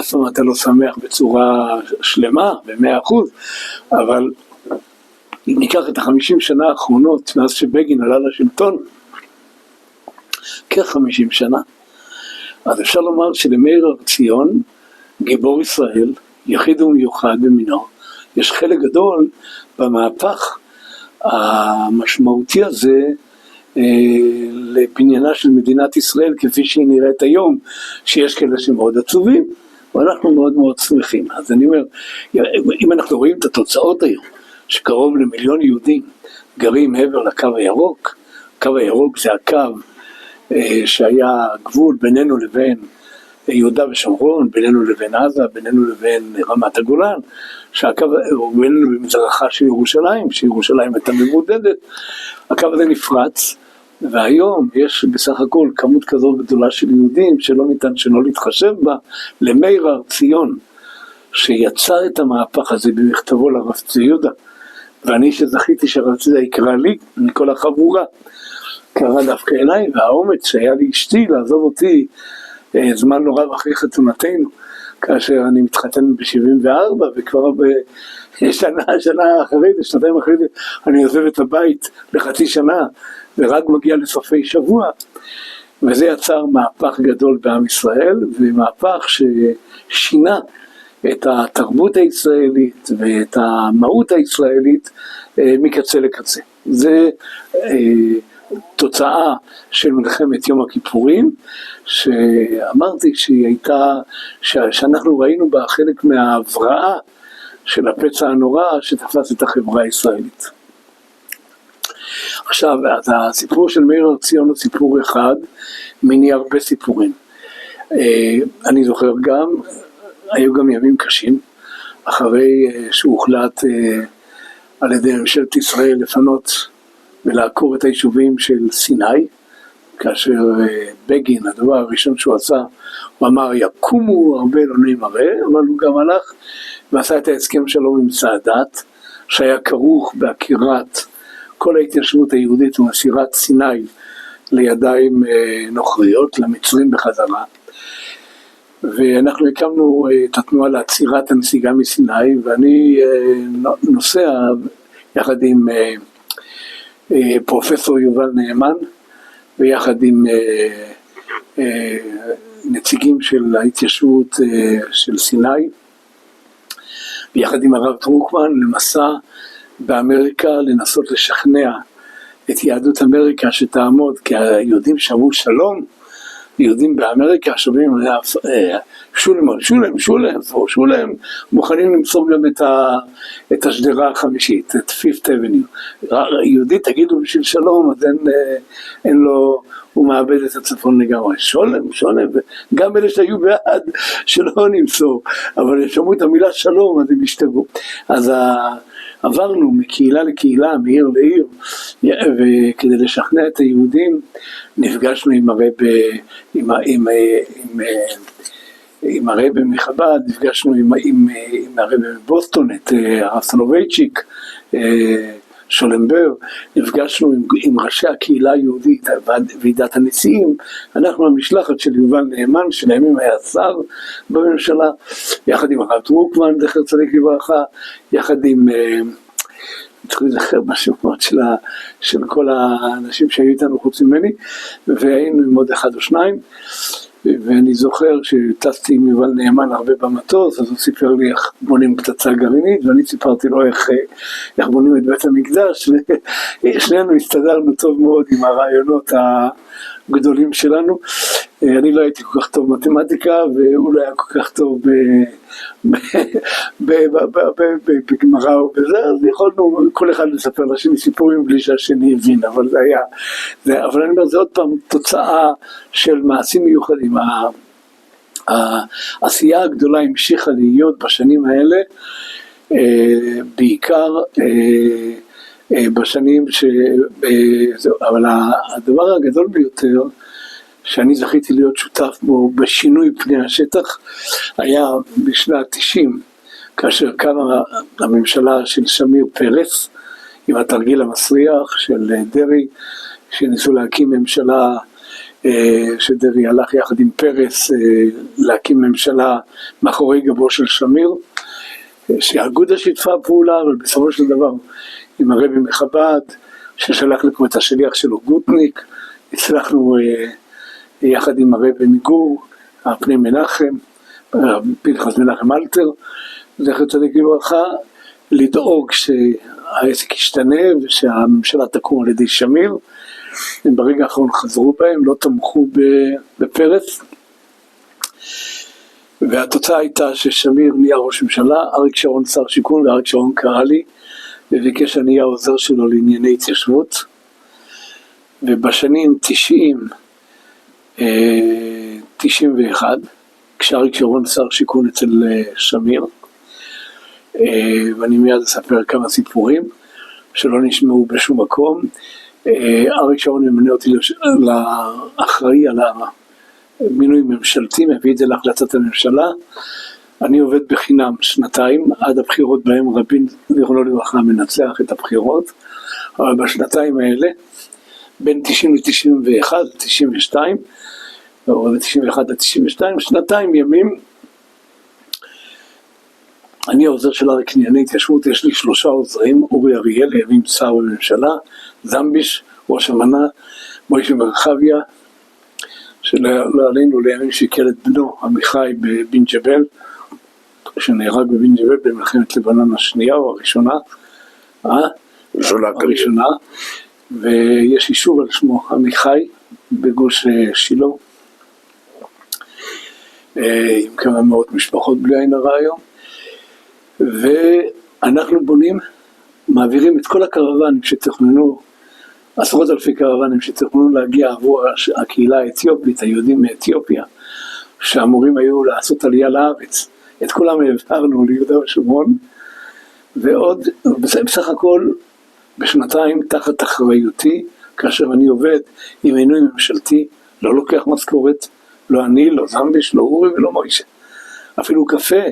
אף פעם אתה לא שמח בצורה שלמה, ב100%, אבל אם ניקח את 50 שנה האחרונות, מאז שבגין עלה לשלטון, כ-50 שנה, אז אפשר לומר שלמאיר הר-ציון, גיבור ישראל, יחיד ומיוחד במינו, יש חלק גדול במהפך המשמעותי הזה, לבניינה של מדינת ישראל כפי שהיא נראית היום, שיש כאלה שמאוד עצובים, ואנחנו מאוד מאוד שמחים. אז אני אומר, אם אנחנו רואים את התוצאות היום, שקרוב ל1,000,000 יהודים גרים מעבר לקו הירוק, הקו הירוק זה הקו שהיה גבול בינינו לבין יהודה ושומרון, בינינו לבין עזה, בינינו לבין רמת הגולן, שהקו, בינינו במזרחה של ירושלים, שירושלים הייתה מבודדת, הקו הזה נפרץ, והיום יש בסך הכל כמות כזאת גדולה של יהודים שלא ניתן שלא להתחשב בה. למאיר הר-ציון שיצר את המהפך הזה במכתבו לרב צבי יהודה, ואני שזכיתי שהרב צבי יהודה יקרא לי מכל החבורה, קרא דווקא אליי, והאומץ שהיה לי אשתי לעזוב אותי זמן לא רב אחרי חתונתנו, כאשר אני מתחתן ב-74 וכבר שנה אחרי זה, שנתיים אחרי זה, אני עוזב את הבית לחצי שנה ורק מגיע לסופי שבוע, וזה יצר מהפך גדול בעם ישראל, ומהפך ששינה את התרבות הישראלית ואת המהות הישראלית מקצה לקצה. זה תוצאה של מלחמת יום הכיפורים, שאמרתי שהיא הייתה, שאנחנו ראינו בה חלק מההבראה של הפצע הנורא שתפס את החברה הישראלית. עכשיו, הסיפור של מאיר הר-ציון הוא סיפור אחד, מיני הרבה סיפורים. אני זוכר גם, היו גם ימים קשים, אחרי שהוחלט על ידי ממשלת ישראל לפנות ולעקור את היישובים של סיני, כאשר בגין, הדבר הראשון שהוא עשה, הוא אמר יקומו הרבה אלוני מראה, אבל הוא גם הלך ועשה את ההסכם שלום עם סאדאת, שהיה כרוך בעקירת כל ההתיישבות היהודית ומסירת סיני לידיים נוכריות, למצרים בחזרה. ואנחנו הקמנו את התנועה לעצירת הנסיגה מסיני, ואני נוסע יחד עם פרופסור יובל נאמן, ויחד עם נציגים של ההתיישבות של סיני, ויחד עם הרב דרוקמן למסע באמריקה לנסות לשכנע את יהדות אמריקה שתעמוד, כי היהודים שמעו שלום, יהודים באמריקה שומעים שולם, מוכנים למסור גם את השדרה החמישית, את פיפט אבניו. יהודי תגידו בשביל שלום, אז אין לו, הוא מאבד את הצפון לגמרי. שולם, גם אלה שהיו בעד שלא נמסור, אבל שמעו את המילה שלום, אז הם השתגעו. אז עברנו מקהילה לקהילה, מעיר לעיר, וכדי לשכנע את היהודים, נפגשנו עם הרב מחב"ד, נפגשנו עם הרב מבוסטון, את הרב סולובייצ'יק, שולנבר, נפגשנו עם ראשי הקהילה היהודית, ועידת הנשיאים, אנחנו המשלחת של יובל נאמן, שלימים היה שר בממשלה, יחד עם הרב דרוקמן, זכר צדיק לברכה, יחד עם, צריך לזכר בשמות של כל האנשים שהיו איתנו חוץ ממני, והיינו עם עוד אחד או שניים, ואני זוכר שטסתי עם יובל נאמן הרבה במטוס, אז הוא סיפר לי איך בונים פצצה גרעינית, ואני סיפרתי לו איך בונים את בית המקדש, ושנינו הסתדרנו טוב מאוד עם הרעיונות הגדולים שלנו. אני לא הייתי כל כך טוב במתמטיקה, והוא לא היה כל כך טוב בגמרא ובזה, אז יכולנו כל אחד לספר לשני סיפורים בלי שהשני הבין, אבל זה היה, אבל אני אומר, זה עוד פעם תוצאה של מעשים מיוחדים. העשייה הגדולה המשיכה להיות בשנים האלה, בעיקר בשנים אבל הדבר הגדול ביותר, שאני זכיתי להיות שותף בו בשינוי פני השטח, היה בשנת 90, כאשר קמה הממשלה של שמיר פרס, עם התרגיל המסריח של דרי, שניסו להקים ממשלה שדרעי הלך יחד עם פרס להקים ממשלה מאחורי גבו של שמיר, שהאגודה שיתפה פעולה, אבל בסופו של דבר עם הרבי מחב"ד, ששלח לפה את השליח שלו גוטניק, הצלחנו יחד עם הרבי מגור, הפני מנחם, פנחס מנחם אלתר, זכר צדיק לברכה, לדאוג שהעסק ישתנה ושהממשלה תקום על ידי שמיר. הם ברגע האחרון חזרו בהם, לא תמכו בפרס, והתוצאה הייתה ששמיר נהיה ראש ממשלה, אריק שרון שר שיכון, ואריק שרון קרא לי וביקש שאני אהיה העוזר שלו לענייני התיישבות. ובשנים 90-91, כשאריק שרון שר שיכון אצל שמיר, ואני מיד אספר כמה סיפורים שלא נשמעו בשום מקום, אריק שרון ממנה אותי לאחראי על המינוי ממשלתי, מביא את זה להחלטת הממשלה. אני עובד בחינם 2 עד הבחירות בהם רבין זיכרונו לברכה מנצח את הבחירות, אבל בשנתיים האלה בין 90 ל-91 ל-92 או ב-91 ל-92 שנתיים ימים אני העוזר של אריק לענייני התיישבות. יש לי 3 עוזרים, אורי אריאל לימים שר בממשלה, זמביש ראש אמנה, מוישה מרחביה שלא עלינו לימים שיקל את בנו עמיחי בבן ג'בל, שנהרג בבן ג'בל במלחמת לבנון השנייה או הראשונה, הראשונה, ויש יישוב על שמו עמיחי בגוש שילה, עם כמה מאות משפחות בלי עין הרע היום. ואנחנו בונים, מעבירים את כל הקרוונים שתכננו, עשרות אלפי קרוונים שתכננו להגיע עבור הקהילה האתיופית, היהודים מאתיופיה, שאמורים היו לעשות עלייה לארץ. את כולם העברנו ליהודה ושומרון, ועוד בסך הכל בשנתיים תחת אחריותי, כאשר אני עובד עם מינוי ממשלתי, לא לוקח משכורת, לא אני, לא זמביש, לא אורי ולא מוישה. אפילו קפה,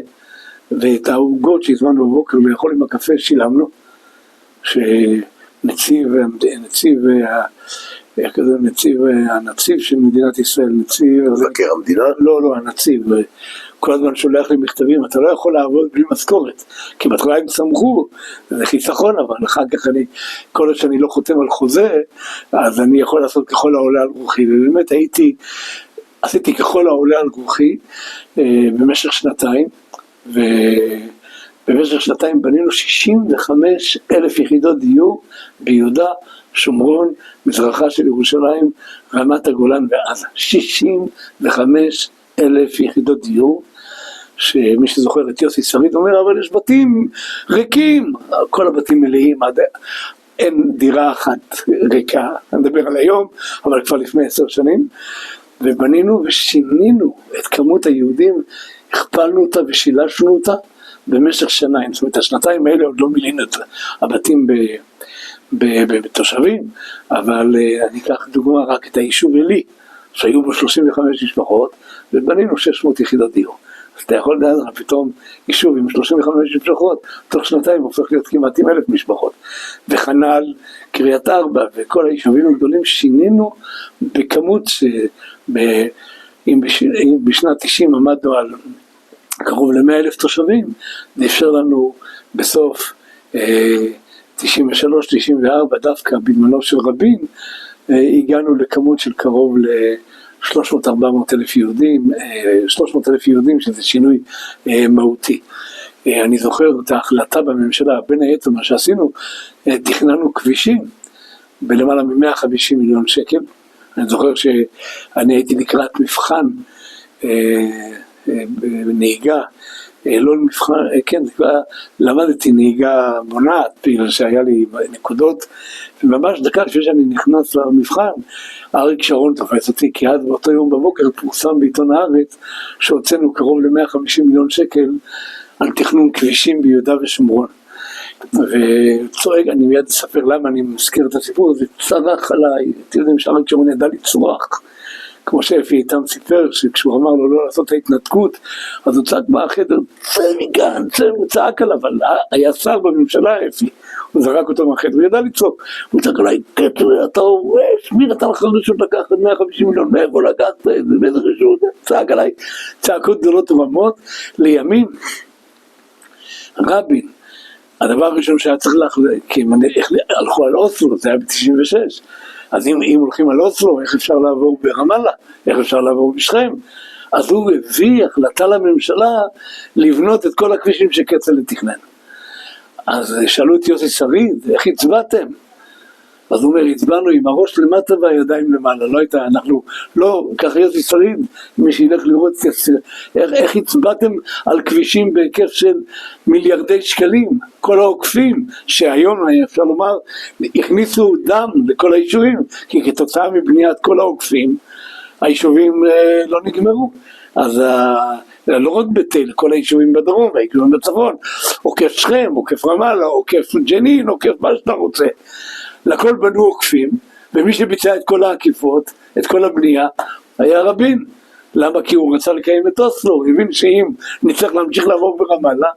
ואת העוגות שהזמנו בבוקר לאכול עם הקפה שילמנו, הנציב של מדינת ישראל, מבקר המדינה? לא, הנציב, כל הזמן שולח לי מכתבים, אתה לא יכול לעבוד בלי משכורת, כי בהתחלה הם סמכו, זה חיסכון, אבל אחר כך כל עוד שאני לא חותם על חוזה, אז אני יכול לעשות ככל העולה על רוחי, ובאמת עשיתי ככל העולה על רוחי במשך שנתיים, ובמשך שנתיים בנינו 65,000 יחידות דיור ביהודה, שומרון, מזרחה של ירושלים, רמת הגולן ועזה. 65,000 יחידות דיור, שמי שזוכר את יוסי שריד אומר, אבל יש בתים ריקים, כל הבתים מלאים, אין דירה אחת ריקה, אני מדבר על היום, אבל כבר לפני 10 שנים, ובנינו ושינינו את כמות היהודים, הכפלנו אותה ושילשנו אותה במשך שנתיים. זאת אומרת, השנתיים האלה עוד לא מילינו את הבתים בתושבים, אבל אני אקח דוגמה רק את היישוב אלי, שהיו בו 35 משפחות, ובנינו 600 יחידות דיור. אז אתה יכול לדעת, פתאום יישוב עם 35 משפחות, תוך שנתיים הופך להיות כמעט עם 1,000 משפחות. וחנל, קריית ארבע, וכל היישובים הגדולים שינינו בכמות אם בשנת 90 עמדנו על קרוב ל100,000 תושבים, זה אפשר לנו בסוף 93-94, דווקא בזמנו של רבין, הגענו לכמות של קרוב ל-300-400 אלף יהודים, 300,000 יהודים, שזה שינוי מהותי. אני זוכר את ההחלטה בממשלה, בין היתר מה שעשינו, תכננו כבישים בלמעלה מ-150 מיליון שקל. אני זוכר שאני הייתי לקראת מבחן נהיגה, לא מבחן, כן, למדתי נהיגה מונעת, בגלל שהיה לי נקודות, וממש דקה לפני שאני נכנס למבחן, אריק שרון תופס אותי, כי עד באותו יום בבוקר פורסם בעיתון הארץ, שהוצאנו קרוב ל-150 מיליון שקל על תכנון כבישים ביהודה ושומרון. וצועק, אני מיד אספר למה אני מזכיר את הסיפור הזה, צרח עליי, אתם יודעים שאריק שרון ידע לצרוח, כמו שאפי איתם סיפר, שכשהוא אמר לו לא לעשות את ההתנתקות, אז הוא צעק מהחדר, צא מכאן, הוא צעק עליו, אבל היה שר בממשלה אפי, הוא זרק אותו מהחדר, הוא ידע לצעוק, הוא צעק עליי, קטר, אתה הורש, מי נתן לך רשות לקחת 150 מיליון, מאיפה לקחת את זה, באיזה רשות, צעק עליי, צעקות גדולות ורמות, לימים, רבין, הדבר הראשון שהיה צריך כי הלכו על אוסלו, זה היה ב-96, אז אם הולכים על אוסלו, איך אפשר לעבור ברמאללה, איך אפשר לעבור בשכם, אז הוא הביא החלטה לממשלה לבנות את כל הכבישים שכצל'ה תכנן. אז שאלו את יוסי שריד, איך הצבעתם? אז הוא אומר, הצבענו עם הראש למטה והידיים למעלה, לא הייתה, אנחנו, לא, ככה יוסי שריד, מי שילך לראות, איך הצבעתם על כבישים בהיקף של מיליארדי שקלים, כל העוקפים, שהיום, אפשר לומר, הכניסו דם לכל היישובים, כי כתוצאה מבניית כל העוקפים, היישובים לא נגמרו. אז לא רק בתל, כל היישובים בדרום, והיישובים בצפון, עוקף שכם, עוקף רמאללה, עוקף ג'נין, עוקף מה שאתה רוצה. לכל בנו עוקפים, ומי שביצע את כל העקיפות, את כל הבנייה, היה רבין. למה? כי הוא רצה לקיים את אוסלו, הוא הבין שאם נצטרך להמשיך לעבור ברמאללה,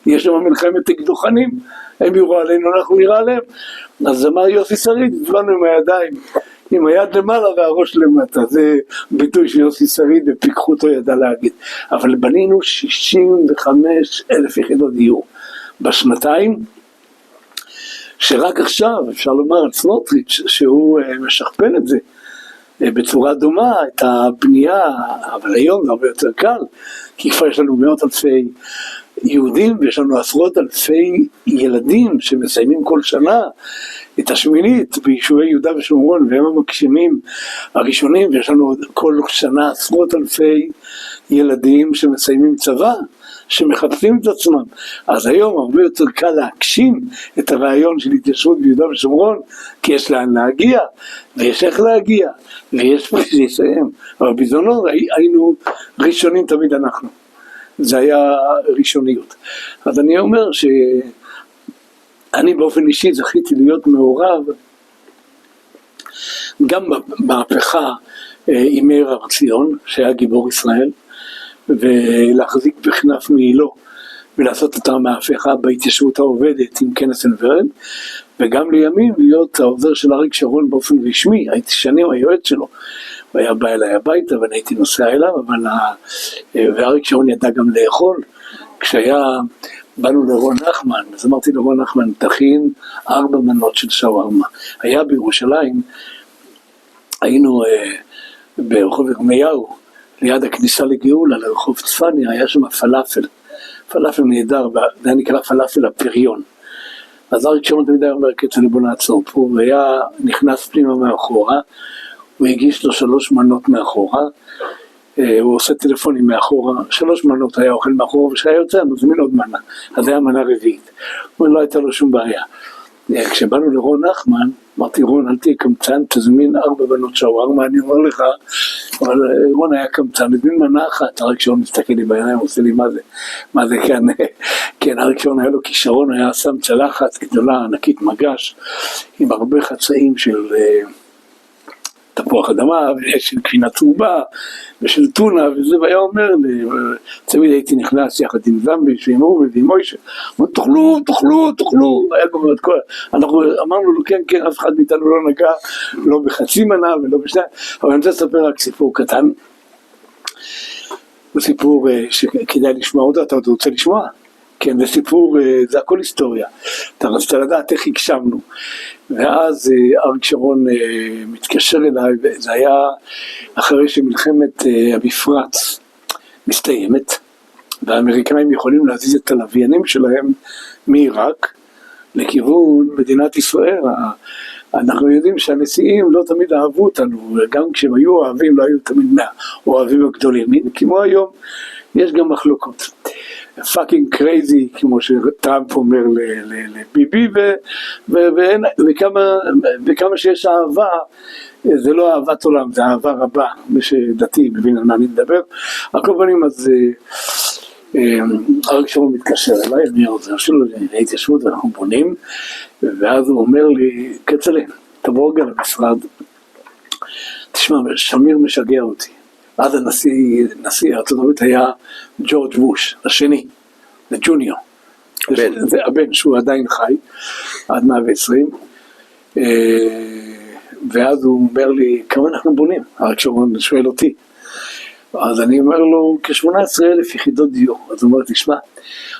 יש שם מלחמת אקדוחנים, הם יראו עלינו, אנחנו נראה עליהם. אז אמר יוסי שריד, הצבענו עם הידיים, עם היד למעלה והראש למטה, זה ביטוי שיוסי שריד בפיקחותו ידע להגיד. אבל בנינו 65,000 יחידות דיור בשנתיים, שרק עכשיו אפשר לומר על סמוטריץ' שהוא משכפל את זה בצורה דומה, את הבנייה, אבל היום זה הרבה יותר קל, כי כבר יש לנו מאות אלפי יהודים ויש לנו עשרות אלפי ילדים שמסיימים כל שנה את השמינית ביישובי יהודה ושומרון, והם המגשימים הראשונים, ויש לנו כל שנה עשרות אלפי ילדים שמסיימים צבא, שמחפשים את עצמם. אז היום הרבה יותר קל להגשים את הרעיון של התיישבות ביהודה ושומרון, כי יש לאן להגיע, ויש איך להגיע, ויש מה שיסיים. אבל בזמנו היינו ראשונים תמיד אנחנו. זה היה ראשוניות. אז אני אומר שאני באופן אישי זכיתי להיות מעורב, גם במהפכה עם מאיר הר ציון, שהיה גיבור ישראל, ולהחזיק בכנף מעילו, ולעשות את המהפכה בהתיישבות העובדת עם כנס ורד, וגם לימים להיות העוזר של אריק שרון באופן רשמי, הייתי שנים היועץ שלו, הוא היה בא אליי הביתה ואני הייתי נוסע אליו, ואריק שרון ידע גם לאכול, באנו לרון נחמן, אז אמרתי לרון נחמן, תכין 4 מנות של שווארמה. היה בירושלים, היינו ברחוב ירמיהו, ליד הכניסה לגאולה, לרחוב צפניה, היה שם פלאפל נהדר, זה היה נקרא פלאפל הפריון. אז אריק שרון תמיד היה אומר, כצל'ה בוא נעצור פה, והיה נכנס פנימה מאחורה, הוא הגיש לו 3 מנות מאחורה, הוא עושה טלפונים מאחורה, 3 מנות היה אוכל מאחורה, ושהיה יוצא, מזמין עוד מנה, אז היה מנה רביעית, הוא לא הייתה לו שום בעיה. כשבאנו לרון נחמן, אמרתי רון אל תהיה קמצן, תזמין 4 בנות שווארמה, אני אומר לך, אבל רון היה קמצן, תזמין מנה אחת, אריק שרון מסתכל לי בעיניים, עושה לי מה זה כאן, כן, אריק שרון היה לו כישרון, היה שם צלחת גדולה, ענקית מגש, עם הרבה חצאים של תפוח אדמה, ושל גבינה צהובה, ושל טונה, וזה, והיה אומר לי, תמיד הייתי נכנס יחד עם זמביש, ועם אורי, ועם מוישה, אמרו, תאכלו, היה גומר את כל, אנחנו אמרנו לו, כן, אף אחד מאיתנו לא נגע, לא בחצי מנה, ולא בשניים, אבל אני רוצה לספר רק סיפור קטן, הוא סיפור שכדאי לשמוע אותו, אתה רוצה לשמוע? כן, זה סיפור, זה הכל היסטוריה, אתה רצית לדעת איך הגשמנו, ואז אריק שרון מתקשר אליי, וזה היה אחרי שמלחמת המפרץ מסתיימת, והאמריקאים יכולים להזיז את הלוויינים שלהם מעיראק לכיוון מדינת ישראל. אנחנו יודעים שהנשיאים לא תמיד אהבו אותנו, גם כשהם היו אוהבים, לא היו תמיד אוהבים הגדולים, כמו היום, יש גם מחלוקות. פאקינג קרייזי, כמו שטראמפ אומר לביבי, וכמה שיש אהבה, זה לא אהבת עולם, זה אהבה רבה, מי שדתי מבין על מה אני מדבר. על כל פנים, אז אריק שרון מתקשר אליי, אני העוזר שלו להתיישבות ואנחנו בונים, ואז הוא אומר לי, כצל'ה, תבוא רגע למשרד, תשמע, שמיר משגע אותי. אז נשיא ארצות הברית היה ג'ורג' בוש, השני, הג'וניור. זה הבן שהוא עדיין חי, עד 120. ואז הוא אומר לי, כמה אנחנו בונים? רק כשהוא שואל אותי. אז אני אומר לו, כ-18,000 יחידות דיור. אז הוא אומר, תשמע,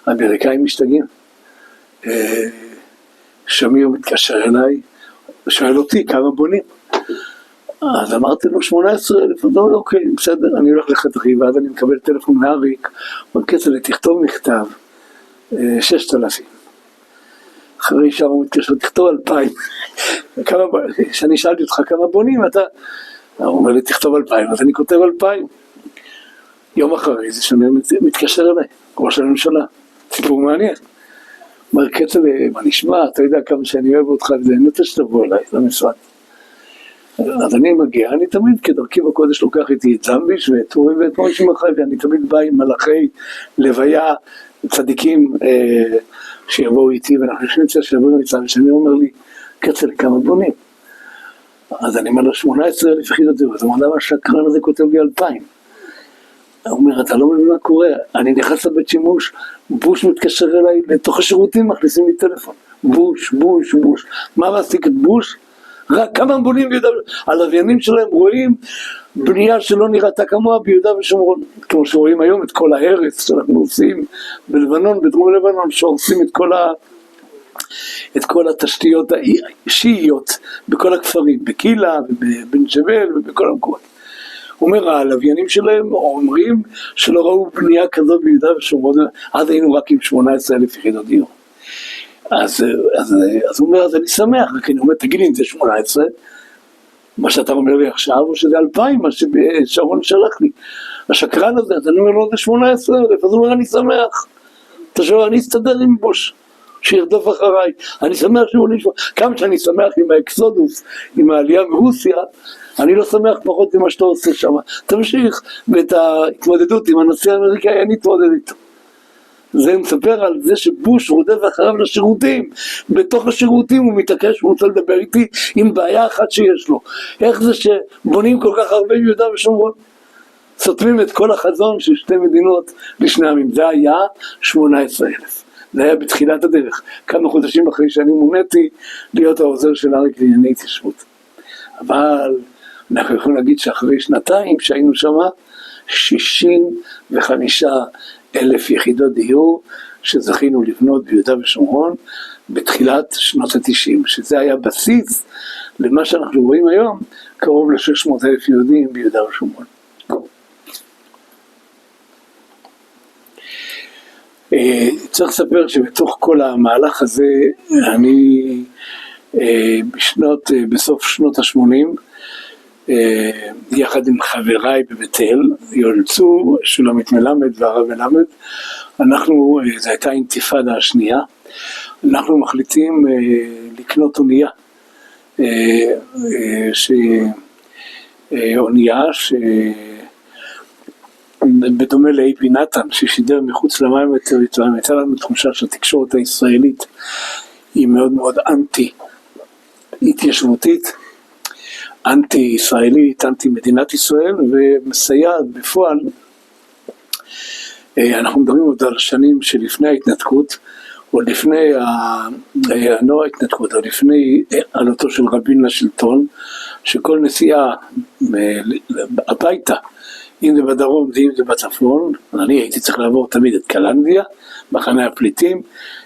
האמריקאים משתגעים. שמיר מתקשר אליי, ושואל אותי, כמה בונים? אז אמרתי לו 18,000, אז אוקיי, בסדר, אני הולך לחתכי, ואז אני מקבל טלפון מאריק, כצל'ה, תכתוב מכתב, 6,000. אחרי שם הוא מתקשר, תכתוב 2,000. כשאני שאלתי אותך כמה בונים, הוא אומר לי, תכתוב 2,000, אז אני כותב 2,000. יום אחרי זה שמיר מתקשר אליי, ראש הממשלה, סיפור מעניין. אומר, כצל'ה, מה נשמע, אתה יודע כמה שאני אוהב אותך, וזה אני רוצה שתבוא אליי למשרד. אז אני מגיע, אני תמיד כדרכי בקודש לוקח איתי את זמביש ואת אורי ואת מוישה מחי, ואני תמיד בא עם מלאכי לוויה, צדיקים שיבואו איתי, ואנחנו נצא שיבואו איתי, ושמי אומר לי, כצל'ה, כמה בונים? אז אני אומר לו 18,000 יחידות דיור, אז הוא אומר, למה השקרן הזה כותב לי 2,000? הוא אומר, אתה לא מבין מה קורה, אני נכנס לבית שימוש, בוש מתקשר אליי, לתוך השירותים מכניסים לי טלפון, בוש, מה מעסיק את בוש? רק כמה בונים ביהודה, הלוויינים שלהם רואים בנייה שלא נראתה כמוה ביהודה ושומרון, כמו שרואים היום את כל ההרס שאנחנו עושים בלבנון, בדרום לבנון, שעושים את כל התשתיות האישיות בכל הכפרים, בקילה ובבן ג'בל ובכל המקומות. הוא אומר, הלוויינים שלהם אומרים שלא ראו בנייה כזו ביהודה ושומרון, אז היינו רק עם 18,000 יחידות דיור. אז הוא אומר, אז אני שמח, כי אני אומר, תגיד לי אם זה 18, מה שאתה אומר לי עכשיו, או שזה 2,000, מה ששרון שלח לי, השקרן הזה, אז אני אומר לו, זה 18,000, אז הוא אומר, אני שמח, אתה שואל, אני אסתדר עם בוש, שירדוף אחריי, אני שמח שהוא נשמע, כמה שאני שמח עם האקסודוס, עם העלייה מרוסיה, אני לא שמח פחות ממה שאתה עושה שם, תמשיך, ואת ההתמודדות עם הנשיא האמריקאי, אני אתמודד איתו. זה מספר על זה שבוש רודף אחריו לשירותים, בתוך השירותים הוא מתעקש, הוא רוצה לדבר איתי עם בעיה אחת שיש לו, איך זה שבונים כל כך הרבה ביהודה ושומרון, סותמים את כל החזון של שתי מדינות לשני עמים, זה היה 18,000, זה היה בתחילת הדרך, כמה חודשים אחרי שאני מוניתי להיות העוזר של אריק לענייני התיישבות, אבל אנחנו יכולים להגיד שאחרי שנתיים שהיינו שם, 65,000 יחידות דיור שזכינו לבנות ביהודה ושומרון בתחילת שנות ה-90, שזה היה בסיס למה שאנחנו רואים היום, קרוב ל-600,000 יהודים ביהודה ושומרון. צריך לספר שבתוך כל המהלך הזה, אני בסוף שנות ה-80, יחד עם חבריי בבית אל, יואל צור, שולמית מלמד והרב מלמד, זו הייתה האינתיפאדה השנייה, אנחנו מחליטים לקנות אונייה, אונייה בדומה לאייפי נתן, ששידר מחוץ למים הטריטוריאליים, הייתה לנו תחושה שהתקשורת הישראלית היא מאוד מאוד אנטי-התיישבותית, אנטי-ישראלית, אנטי-מדינת ישראל, ומסייעת בפועל, אנחנו מדברים עוד על שנים שלפני ההתנתקות, עוד לפני לא ההתנתקות, עוד לפני עלותו של רבין לשלטון, שכל נסיעה הביתה, אם זה בדרום ואם זה בצפון, אני הייתי צריך לעבור תמיד את קלנדיה, מחנה הפליטים,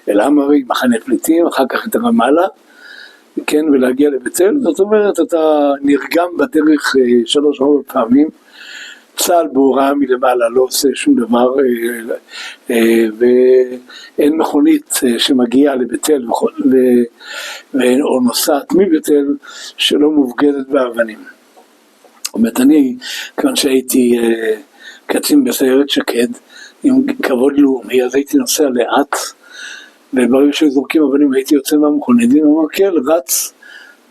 אל עמרי, מחנה פליטים, אחר כך את רמאללה, כן, ולהגיע לבית אל, זאת אומרת, אתה נרגם בדרך 3-4 פעמים, צה"ל בהוראה מלמעלה לא עושה שום דבר, ואין מכונית שמגיעה לבית אל, או נוסעת מבית אל, שלא מופגזת באבנים. זאת אומרת, אני, כיוון שהייתי קצין בסיירת שקד, עם כבוד לאומי, אז הייתי נוסע לאט, וברגע שזורקים אבנים הייתי יוצא מהמכונדים, המקל רץ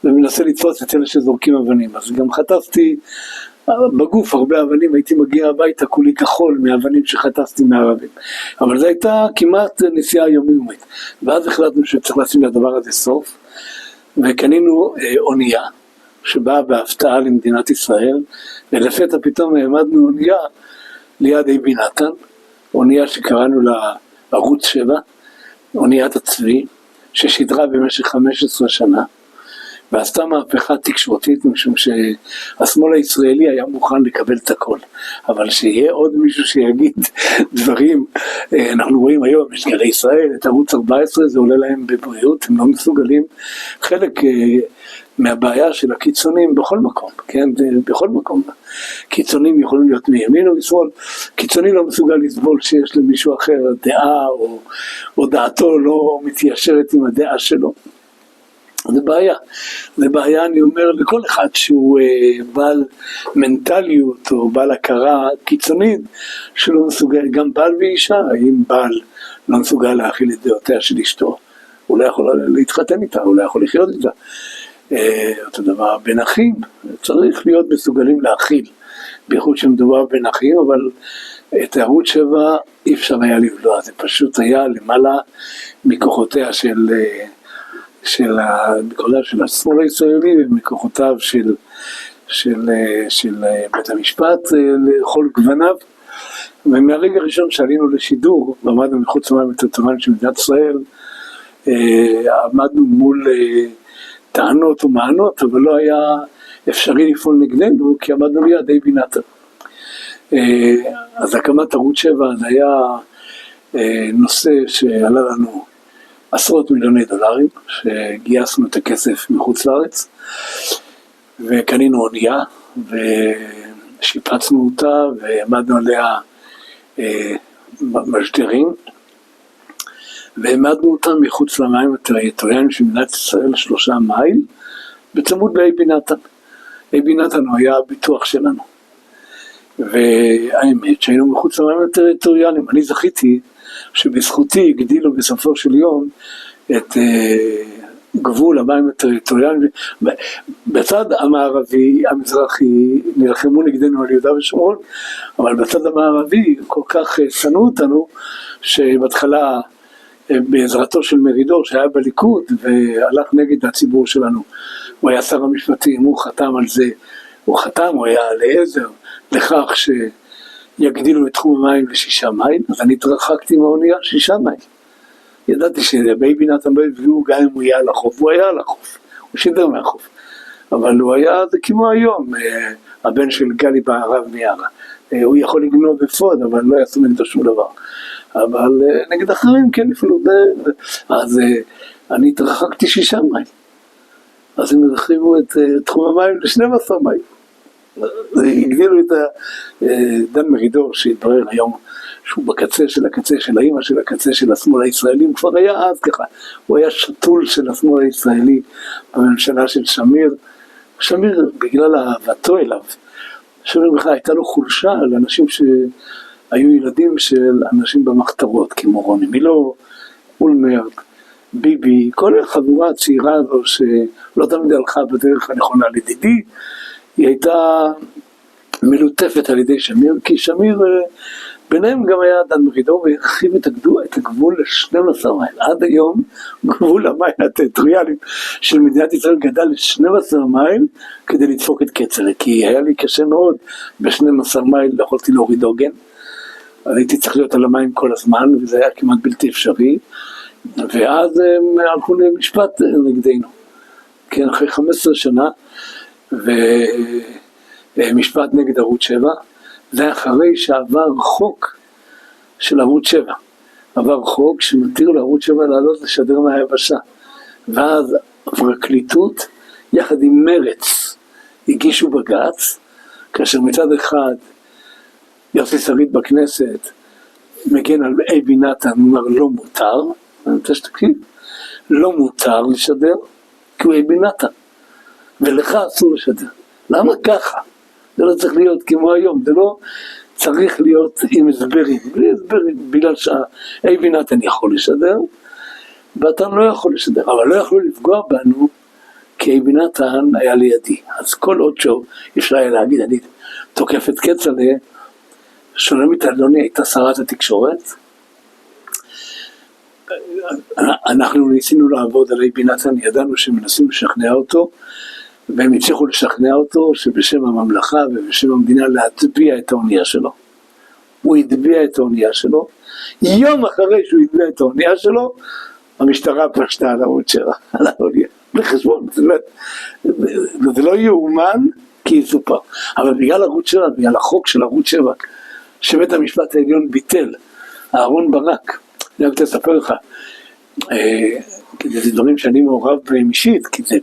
ומנסה לתפוס את אלה שזורקים אבנים. אז גם חטפתי בגוף הרבה אבנים, הייתי מגיע הביתה כולי כחול מאבנים שחטפתי מהערבים. אבל זו הייתה כמעט נסיעה יומיומית. ואז החלטנו שצריך לשים לדבר הזה סוף, וקנינו אונייה שבאה בהפתעה למדינת ישראל, ולפתע פתאום העמדנו אונייה ליד אייבי נתן, אונייה שקראנו לה ערוץ 7, אוניית הצבי, ששידרה במשך 15 שנה, ועשתה מהפכה תקשורתית, משום שהשמאל הישראלי היה מוכן לקבל את הכל, אבל שיהיה עוד מישהו שיגיד דברים, אנחנו רואים היום, יש גלי ישראל, את ערוץ 14, זה עולה להם בבריאות, הם לא מסוגלים, חלק מהבעיה של הקיצונים בכל מקום, כן, בכל מקום, קיצונים יכולים להיות מימין או משמאל, קיצוני לא מסוגל לסבול שיש למישהו אחר דעה, או דעתו לא מתיישרת עם הדעה שלו, זה בעיה אני אומר לכל אחד שהוא בעל מנטליות או בעל הכרה קיצונית שלא מסוגל, גם בעל ואישה, אם בעל לא מסוגל להכיל את דעותיה של אשתו, הוא לא יכול להתחתן איתה, הוא לא יכול לחיות איתה. אותו דבר בין אחים, צריך להיות מסוגלים להכיל, בייחוד שמדובר בין אחים, אבל את ערוץ 7 אי אפשר היה לבלוע, זה פשוט היה למעלה מכוחותיה של השמאל הישראלי ומכוחותיו של בית המשפט לכל גווניו. ומהרגע הראשון שעלינו לשידור ועמדנו מחוץ למים הטריטוריאליים של מדינת ישראל, עמדנו מול טענות ומענות, אבל לא היה אפשרי לפעול נגדנו כי עמדנו ליד אייבי נתן. אז הקמת ערוץ 7 זה היה נושא שעלה לנו עשרות מיליוני דולרים, שגייסנו את הכסף מחוץ לארץ, וקנינו אונייה, ושיפצנו אותה, ועמדנו עליה משדרים, והעמדנו אותה מחוץ למים הטריטוריאליים של מדינת ישראל 3 מייל, בצמוד לאייבי נתן. אייבי נתן הוא היה הביטוח שלנו. והאמת שהיינו מחוץ למים הטריטוריאליים, אני זכיתי שבזכותי הגדילו בסופו של יום את גבול המים הטריטוריאליים. בצד המערבי, המזרחי, נלחמו נגדנו על יהודה ושומרון, אבל בצד המערבי כל כך שנאו אותנו, שבהתחלה בעזרתו של מרידור שהיה בליכוד והלך נגד הציבור שלנו, הוא היה שר המשפטים, הוא חתם על זה, הוא היה לעזר לכך שיגדילו את תחום המים ל6 מייל, אז אני התרחקתי מהאונייה 6 מייל. ידעתי שבאייבי נתן לא הביאו גם אם הוא היה על החוף, הוא היה על החוף, הוא שידר מהחוף. אבל הוא היה, זה כמו היום, הבן של גלי בערב מיארה. הוא יכול לגנוב בפוד, אבל לא יעשו נגדו שום דבר. אבל נגד אחרים כן יפלו. אז אני התרחקתי 6 מייל. אז הם הרחיבו את תחום המים ל12 מייל. הגדילו את דן מרידור שהתברר היום שהוא בקצה של הקצה של האמא של הקצה של השמאל הישראלי, הוא כבר היה אז ככה, הוא היה שתול של השמאל הישראלי בממשלה של שמיר. שמיר בגלל אהבתו אליו, שמיר בכלל הייתה לו חולשה לאנשים שהיו ילדים של אנשים במחתרות כמו רוני מילוא, אולמרט, ביבי, כל החבורה הצעירה הזו שלא תמיד הלכה בדרך הנכונה לדידי, היא הייתה מלוטפת על ידי שמיר, כי שמיר ביניהם גם היה דן מרידור, והרחיב את הגבול ל12 מייל. עד היום גבול המים הטריטוריאליים של מדינת ישראל גדל ל12 מייל כדי לדפוק את כצל'ה, כי היה לי קשה מאוד ב12 מייל, לא יכולתי להוריד עוגן, אז הייתי צריך להיות על המים כל הזמן, וזה היה כמעט בלתי אפשרי, ואז הם הלכו למשפט נגדנו, כן, אחרי 15 שנה, ומשפט נגד ערוץ 7, זה אחרי שעבר חוק של ערוץ 7, עבר חוק שמתיר לערוץ 7 לעלות לשדר מהיבשה, ואז הפרקליטות יחד עם מרץ הגישו בג"ץ, כאשר מצד אחד יוסי שריד בכנסת מגן על אייבי נתן, הוא אומר לא מותר, אני רוצה שתקשיב, לא מותר לשדר, כי הוא אייבי נתן, ולך אסור לשדר. למה ככה? זה לא צריך להיות כמו היום, זה לא צריך להיות עם הסברים, בלי הסברים, בגלל שאייבי נתן יכול לשדר, ואתה לא יכול לשדר, אבל לא יכלו לפגוע בנו, כי אייבי נתן היה לידי. אז כל עוד שוב, אפשר היה להגיד, אני תוקף את כצל'ה, שולמית אלוני הייתה שרת התקשורת, אנחנו ניסינו לעבוד על אייבי נתן, ידענו שמנסים לשכנע אותו, והם הצליחו לשכנע אותו שבשם הממלכה ובשם המדינה להטביע את האונייה שלו. הוא הטביע את האונייה שלו, יום אחרי שהוא הטביע את האונייה שלו, המשטרה פשטה על ערוץ 7, על האונייה, לחשבון, זה לא יאומן כי יסופר, אבל בגלל ערוץ 7, בגלל החוק של ערוץ 7, שבית המשפט העליון ביטל, אהרון ברק, אני רוצה לספר לך, כי זה דברים שאני מעורב בהם אישית, כי זה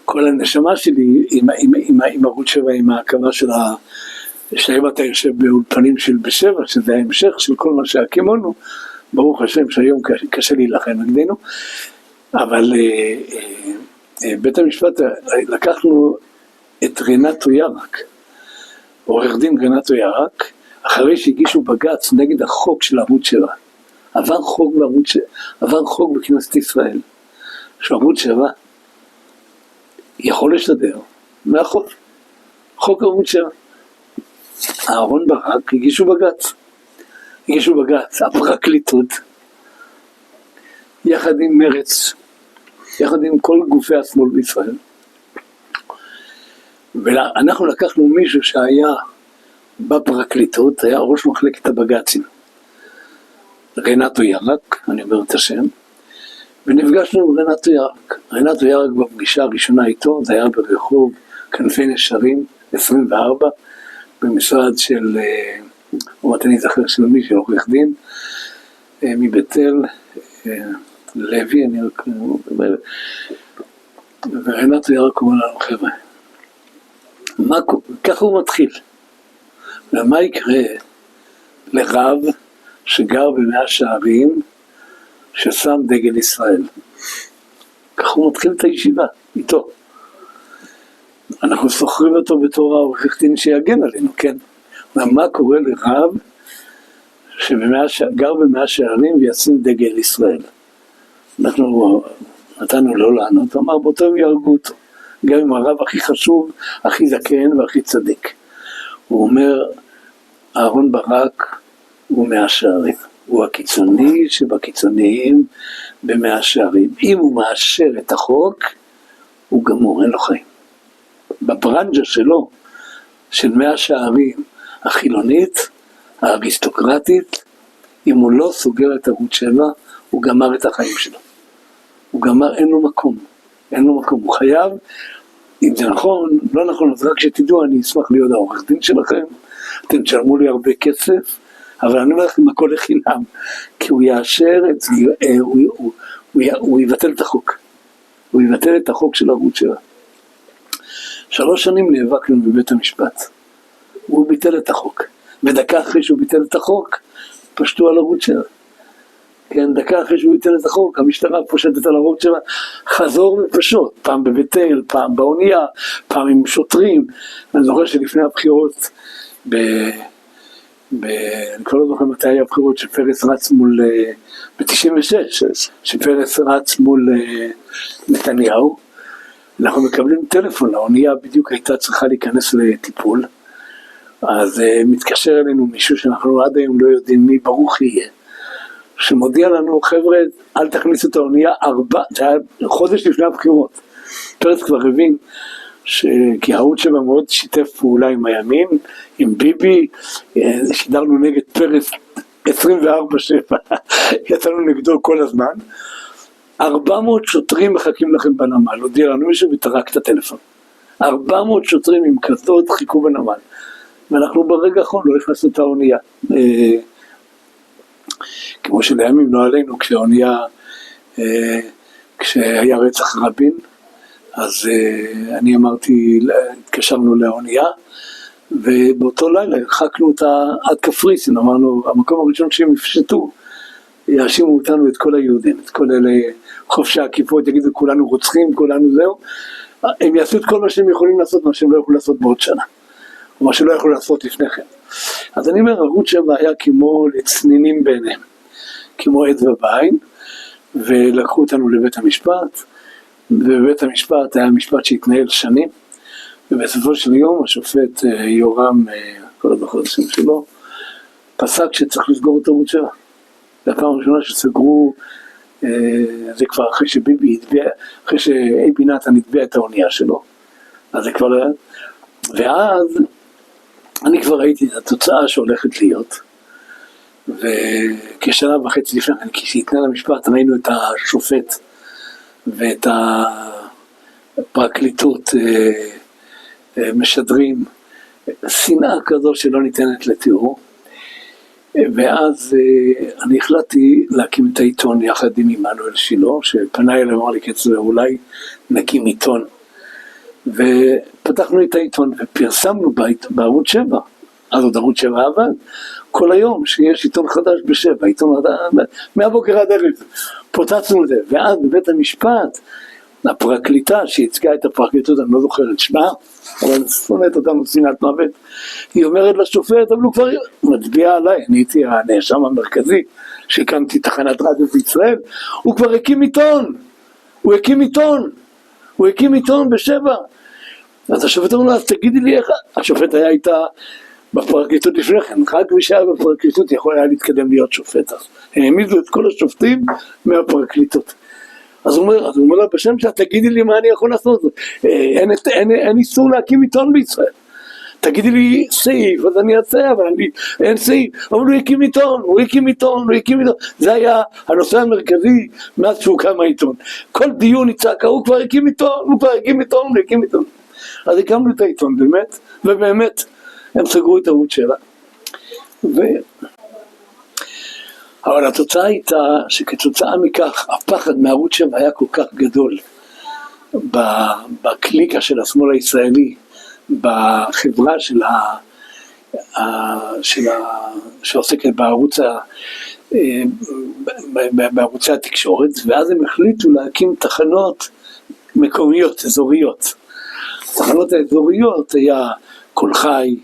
כל הנשמה שלי עם ערוץ 7, עם ההקמה של שהיום אתה יושב באולפנים של בשבע, שזה ההמשך של כל מה שהקימונו, ברוך השם שהיום קשה להילחם נגדנו, אבל בית המשפט, לקחנו את רנטו ירק, עורך דין רנטו ירק, אחרי שהגישו בג"ץ נגד החוק של ערוץ 7, עבר חוק בכנסת ישראל, שערוץ 7 יכול לשדר מהחוק, חוק ערוץ 7. אהרון ברק הגישו בג"ץ, הפרקליטות, יחד עם מרץ, יחד עם כל גופי השמאל בישראל, ואנחנו לקחנו מישהו שהיה בפרקליטות, היה ראש מחלקת הבג"צים, רנטו ירק, אני אומר את השם, ונפגשנו עם רנטו ירק בפגישה הראשונה איתו, זה היה ברחוב כנפי נשרים 24, במשרד של, אני זוכר של מי, של עורך דין, מבית אל, לוי, אני רק אומר, ורנטו ירק אומר לנו, חבר'ה, ככה הוא מתחיל, ומה יקרה לרב שגר במאה שערים, ששם דגל ישראל? ככה הוא מתחיל את הישיבה, איתו. אנחנו סוחרים אותו בתור העורך דין שיגן עלינו, כן? מה קורה לרב שגר במאה שערים וישים דגל ישראל? אנחנו נתנו לו לענות, אמר באותו יהרגו אותו, גם אם הרב הכי חשוב, הכי זקן והכי צדיק. הוא אומר, אהרון ברק הוא מאה שערים, הוא הקיצוני שבקיצוניים במאה שערים. אם הוא מאשר את החוק, הוא גמור, אין לו חיים. בברנג'ה שלו, של מאה שערים, החילונית, האריסטוקרטית, אם הוא לא סוגר את ערוץ 7, הוא גמר את החיים שלו. הוא גמר, אין לו מקום, הוא חייב, אם זה נכון, לא נכון, אז רק שתדעו, אני אשמח להיות העורך דין שלכם, אתם תשלמו לי הרבה כסף, אבל אני אומר לכם הכל לחינם, כי הוא יאשר את זה, הוא יבטל את החוק, הוא יבטל את החוק של ערוץ 7. 3 שנים נאבקנו בבית המשפט, הוא ביטל את החוק, ודקה אחרי שהוא ביטל את החוק, פשטו על ערוץ 7. כן, דקה אחרי שהוא ביטל את החוק, המשטרה פושטת על ערוץ 7, חזור ופשוט, פעם בבית אל, פעם באונייה, פעם עם שוטרים. אני זוכר שלפני הבחירות, אני כבר לא זוכר מתי היה הבחירות, שפרס רץ מול, ב-96, שפרס רץ מול נתניהו, אנחנו מקבלים טלפון, האונייה בדיוק הייתה צריכה להיכנס לטיפול, אז מתקשר אלינו מישהו שאנחנו עד היום לא יודעים מי, ברוך יהיה, שמודיע לנו, חבר'ה, אל תכניסו את האונייה, זה היה חודש לפני הבחירות. פרס כבר הבין, כי ערוץ 7 מאוד שיתף פעולה עם הימין, עם ביבי, שידרנו נגד פרס 24/7, יצאנו נגדו כל הזמן, 400 שוטרים מחכים לכם בנמל, הודיע לנו מישהו וטרק את הטלפון. 400 שוטרים עם קסדות חיכו בנמל, ואנחנו ברגע האחרון לא הכנסנו את האונייה. כמו שלימים לא עלינו, כשהיה רצח רבין, אז אני אמרתי, התקשרנו לאונייה, ובאותו לילה הרחקנו אותה עד קפריסין, אמרנו, המקום הראשון שהם יפשטו, יאשימו אותנו את כל היהודים, את כל אלה חופשי הכיפות, יגידו כולנו רוצחים, כולנו זהו, הם יעשו את כל מה שהם יכולים לעשות, מה שהם לא יכולים לעשות בעוד שנה, או מה שלא יכולים לעשות לפני כן. אז אני אומר, ערוץ 7 היה כמו לצנינים בעיניהם, כמו עד ובעין, ולקחו אותנו לבית המשפט, ובבית המשפט היה משפט שהתנהל שנים, ובסופו של יום השופט יורם, כל הבחורסים שלו, פסק שצריך לסגור את ערוץ 7. זה הפעם הראשונה שסגרו זה כבר אחרי שביבי התביע, אחרי שאייבי נתן התביע את האונייה שלו, אז זה כבר, ואז אני כבר ראיתי את התוצאה שהולכת להיות, וכשנה וחצי לפני כן, כשהתנהל המשפט, ראינו את השופט ואת הפרקליטות משדרים שנאה כזו שלא ניתנת לתיאור, ואז אני החלטתי להקים את העיתון יחד עם עמנואל שילה, שפנה אליי ואמר לי קצר, אולי נקים עיתון, ופתחנו את העיתון ופרסמנו בערוץ 7, אז עוד ערוץ 7 עבד, כל היום שיש עיתון חדש ב7, עיתון מהבוקר עד ערב, פוצצנו את זה, ואז בבית המשפט, הפרקליטה שהצגה את הפרקליטות, אני לא זוכר את שמה, אבל שונאת אותנו שנאת מוות, היא אומרת לשופט, אבל הוא כבר מצביע עליי, אני הייתי הנאשם המרכזי, שהקמתי תחנת רדיו בישראל, הוא כבר הקים עיתון, הוא הקים עיתון ב7, אז השופט אמר לו, אז תגידי לי איך, השופט היה איתה בפרקליטות לפני כן, רק מי שהיה בפרקליטות יכול היה להתקדם להיות שופט, אז הם העמידו את כל השופטים מהפרקליטות. אז הוא אומר לה, בשם שלה, תגידי לי מה אני יכול לעשות, אין איסור להקים עיתון בישראל, תגידי לי סעיף, אז אני אעשה, אבל אין סעיף, אבל הוא הקים עיתון, זה היה הנושא המרכזי מאז שהוא קם העיתון, כל דיון יצעק, הוא כבר הקים עיתון, אז הקמנו את העיתון באמת, ובאמת הם סגרו את הערוץ שלה, אבל התוצאה הייתה שכתוצאה מכך הפחד מערוץ 7 היה כל כך גדול בקליקה של השמאל הישראלי, בחברה שעוסקת בערוצי התקשורת, ואז הם החליטו להקים תחנות מקומיות, אזוריות. התחנות האזוריות היה קול חי,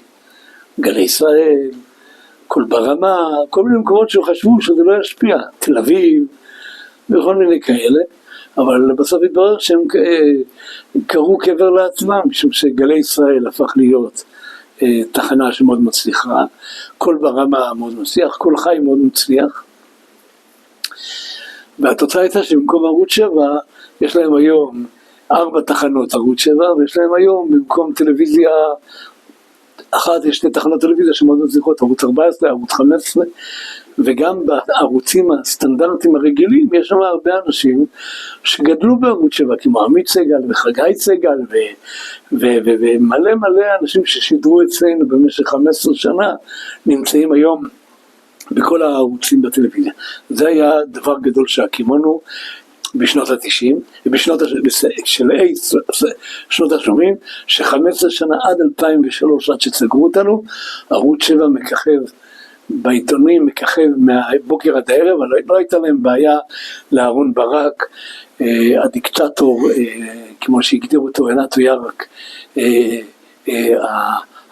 גלי ישראל, קול ברמה, כל מיני מקומות שחשבו שזה לא ישפיע, תל אביב וכל מיני כאלה, אבל בסוף התברר שהם קראו קבר לעצמם, משום שגלי ישראל הפך להיות תחנה שמאוד מצליחה, קול ברמה מאוד מצליח, קול חי מאוד מצליח, והתוצאה הייתה שבמקום ערוץ 7 יש להם היום 4 תחנות ערוץ 7, ויש להם היום במקום טלוויזיה אחת, יש 2 תחנות טלוויזיה שמאוד מצליחות, ערוץ 14, ערוץ 15, וגם בערוצים הסטנדרטיים הרגילים יש שם הרבה אנשים שגדלו בערוץ 7, כמו עמית סגל וחגי סגל ומלא אנשים ששידרו אצלנו במשך 15 שנה נמצאים היום בכל הערוצים בטלוויזיה. זה היה דבר גדול שהקימונו בשנות ה-90, בשנות ה-80, ש-15 שנה עד 2003, עד שסגרו אותנו, ערוץ 7 מככב בעיתונים, מככב מהבוקר עד הערב, אבל לא הייתה להם בעיה לאהרון ברק, הדיקטטור, כמו שהגדיר אותו רנטו ירק,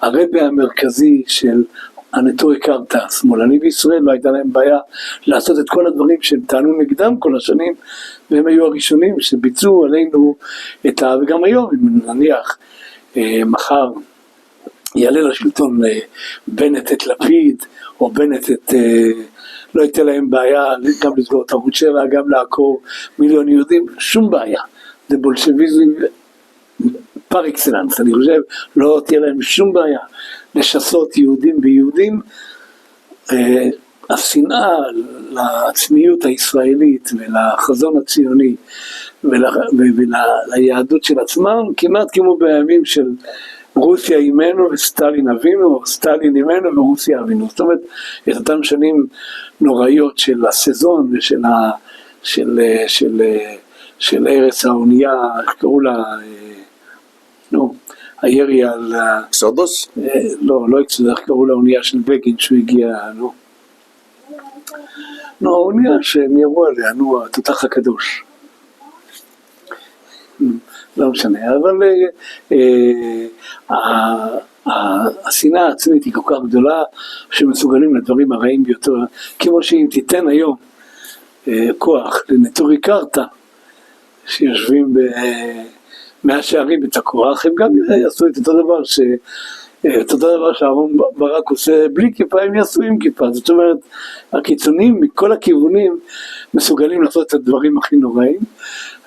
הרבי המרכזי של הנטורי קרתא, שמאלני בישראל, לא הייתה להם בעיה לעשות את כל הדברים שהם טענו נגדם כל השנים, והם היו הראשונים שביצעו עלינו וגם היום, אם נניח, מחר יעלה לשלטון בנט את לפיד, או בנט את, לא הייתה להם בעיה גם לסגור את ערוץ 7, גם לעקור מיליון יהודים, שום בעיה. זה בולשביזם פר אקסלנס, אני חושב, לא תהיה להם שום בעיה לשסות יהודים ביהודים. השנאה לעצמיות הישראלית ולחזון הציוני וליהדות של עצמם, כמעט כמו בימים של רוסיה אימנו וסטלין אבינו, או סטלין אימנו ורוסיה אבינו. זאת אומרת, את אותם שנים נוראיות של הסזון של ארץ האונייה, איך קראו לה, הירי על... אקסודוס? לא אקסודוס, איך קראו לה האונייה של בגין שהוא הגיע, האונייה שהם ירו עליה, התותח הקדוש. לא משנה, אבל השנאה העצמית היא כל כך גדולה, שמסוגלים לדברים הרעים ביותר, כמו שאם תיתן היום כוח לנטורי קרתא, שיושבים במאה שערים את הכוח, הם גם יעשו את אותו דבר אותו דבר שאהרון ברק עושה בלי כיפה, הם יעשו עם כיפה. זאת אומרת, הקיצונים מכל הכיוונים מסוגלים לעשות את הדברים הכי נוראים,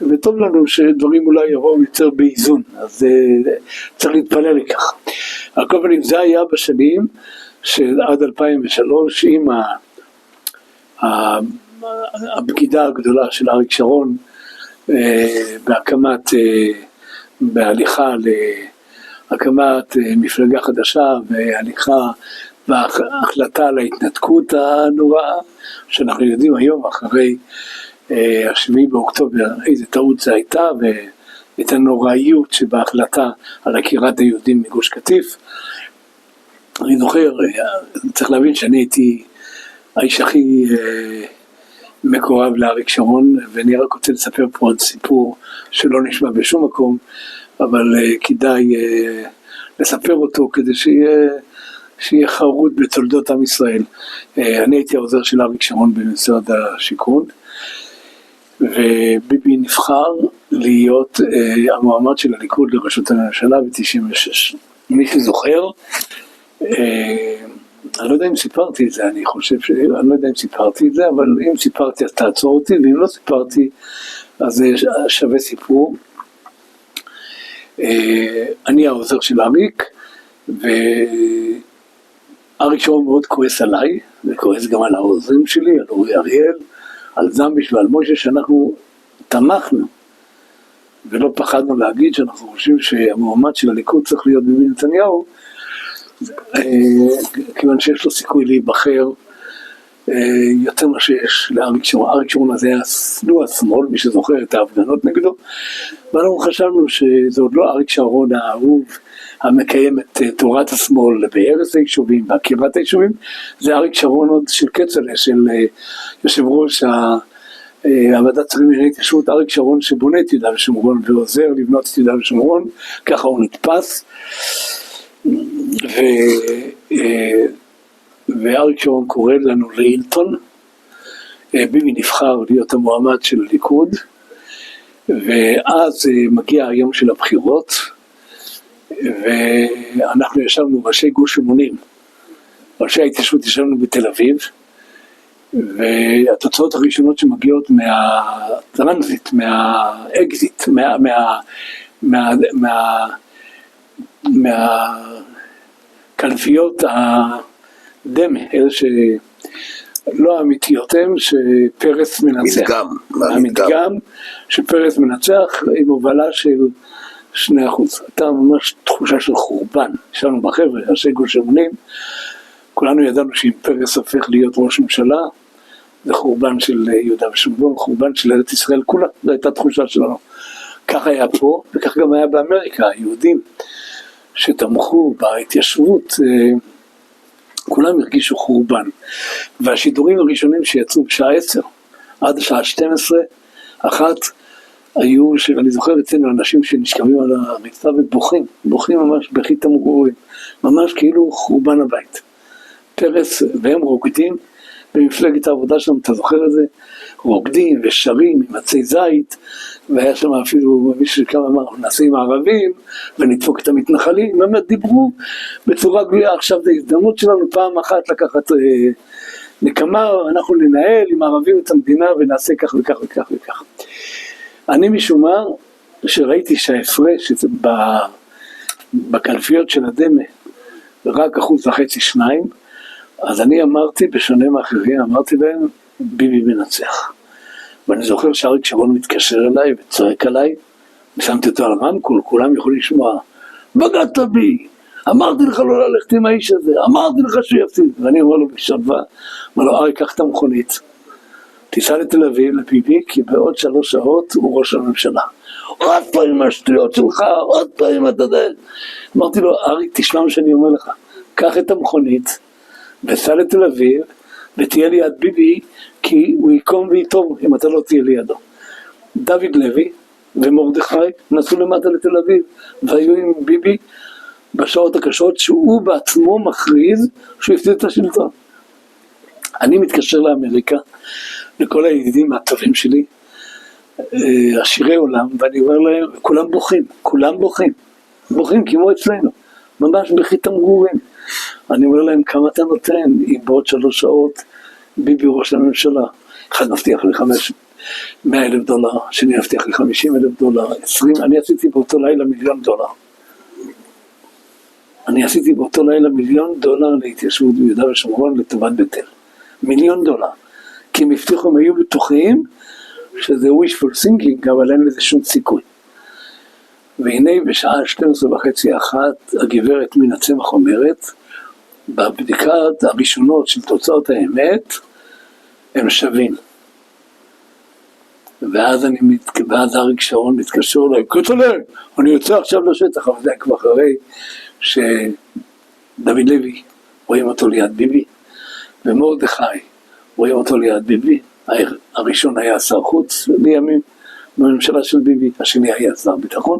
וטוב לנו שדברים אולי יבואו יותר באיזון, אז צריך להתפלל לכך. על כל פנים, זה היה בשנים שעד 2003, עם הבגידה הגדולה של אריק שרון, בהליכה להקמת מפלגה חדשה, והליכה וההחלטה על ההתנתקות הנוראה, שאנחנו יודעים היום אחרי השביעי באוקטובר איזה טעות זה הייתה, ואת הנוראיות שבהחלטה על עקירת היהודים מגוש קטיף. אני זוכר, צריך להבין שאני הייתי האיש הכי מקורב לאריק שרון, ואני רק רוצה לספר פה עוד סיפור שלא נשמע בשום מקום, אבל כדאי לספר אותו כדי שיהיה חרוט בתולדות עם ישראל. אני הייתי העוזר של אריק שרון במשרד השיכון, וביבי נבחר להיות המועמד של הליכוד לראשות הממשלה ב-96. מי שזוכר, אני לא יודע אם סיפרתי את זה, אני לא יודע אם סיפרתי את זה, אבל אם סיפרתי אז תעצור אותי, ואם לא סיפרתי אז זה שווה סיפור. אני העוזר של אריק, ואריק שרון מאוד כועס עליי, וכועס גם על העוזרים שלי, על אורי אריאל, על זמביש ועל מוישה, שאנחנו תמכנו, ולא פחדנו להגיד שאנחנו חושבים שהמועמד של הליכוד צריך להיות ביבי נתניהו, כיוון שיש לו סיכוי להיבחר יותר מה שיש לאריק שרון. אריק שרון הזה היה סלוע השמאל, מי שזוכר את ההפגנות נגדו, ואנחנו חשבנו שזה עוד לא אריק שרון האהוב המקיים את תורת השמאל בהרס היישובים, בעקירת היישובים, זה אריק שרון עוד של כצל'ה, של יושב ראש הוועדת שרים לענייני התיישבות, אריק שרון שבונה את יהודה ושומרון ועוזר לבנות את יהודה ושומרון, ככה הוא נתפס. ואריק שרון קורא לנו להילטון, ביבי נבחר להיות המועמד של הליכוד, ואז מגיע היום של הבחירות, ואנחנו ישבנו ראשי גוש אמונים, ראשי ההתיישבות ישבנו בתל אביב, והתוצאות הראשונות שמגיעות מהטרנזיט, מהאקזיט, מהקלפיות הדמה, אלה שלא האמיתיות הם, שפרס מנצח. המדגם שפרס מנצח עם הובלה של 2%. הייתה ממש תחושה של חורבן. ישבנו בחבר'ה, ראשי גוש אמונים, כולנו ידענו שאם פרס הופך להיות ראש ממשלה, זה חורבן של יהודה ושומרון, חורבן של ארץ ישראל כולה, זו הייתה תחושה שלנו. כך היה פה, וכך גם היה באמריקה, היהודים שתמכו בהתיישבות, כולם הרגישו חורבן. והשידורים הראשונים שיצאו בשעה 10, עד השעה 12, אחת, היו, אני זוכר אצלנו אנשים שנשכבים על הרצפה ובוכים, בוכים ממש בכי תמרורים, ממש כאילו חורבן הבית. פרס, והם רוקדים, במפלגת העבודה שלנו, אתה זוכר את זה? רוקדים ושרים עם עצי זית, והיה שם אפילו מישהו שכמה אמר, נעשה עם הערבים, ונדפוק את המתנחלים, באמת דיברו בצורה גלויה, עכשיו זה הזדמנות שלנו פעם אחת לקחת נקמה, אנחנו ננהל עם הערבים את המדינה, ונעשה כך וכך וכך וכך. אני משום מה, שראיתי שההפרש בקלפיות של הדמה, רק 1.5-2%, אז אני אמרתי, בשונה מאחרים, אמרתי להם, ביבי מנצח. ואני זוכר שאריק שרון מתקשר אליי וצועק עליי, ושמתי אותו על רמקול, כולם יכולים לשמוע, בגדת בי, אמרתי לך לא ללכת עם האיש הזה, אמרתי לך שהוא יפסיד. ואני אומר לו בשלווה, אומר לו, אריק, קח את המכונית, תיסע לתל אביב לביבי, כי בעוד 3 שעות הוא ראש הממשלה. עוד פעם השטויות שלך, עוד פעם אתה יודע. אמרתי לו, אריק, תשמע מה שאני אומר לך, קח את המכונית, וסע לתל אביב, ותהיה ליד ביבי, כי הוא יקום ויתום אם אתה לא תהיה לידו. דוד לוי ומרדכי נסעו למטה לתל אביב, והיו עם ביבי בשעות הקשות, שהוא בעצמו מכריז שהוא יפסיד את השלטון. אני מתקשר לאמריקה, לכל הידידים הטובים שלי, עשירי עולם, ואני אומר להם, כולם בוכים, בוכים כמו אצלנו. ממש בכי תמרורים. אני אומר להם, כמה אתה נותן? אם בעוד 3 שעות ביבי ראש הממשלה, אחד מבטיח לי $100,000, שני מבטיח לי $50,000, 20, אני עשיתי באותו לילה $1,000,000. אני עשיתי באותו לילה $1,000,000 להתיישבות ביהודה ושומרון לטובת בית אל. $1,000,000. כי הם הבטיחו, הם היו בטוחים שזה wishful thinking, אבל אין לזה שום סיכוי. והנה בשעה 12:30 הגברת מן הצמח אומרת, בבדיקת הראשונות של תוצאות האמת, הם שווים. ואז אריק שרון מתקשר אליי, כצל'ה, אני יוצא עכשיו לשטח, אבל זה כבר אחרי שדוד לוי רואים אותו ליד ביבי, ומרדכי רואים אותו ליד ביבי. הראשון היה שר חוץ לימים בממשלה של ביבי, השני היה שר ביטחון.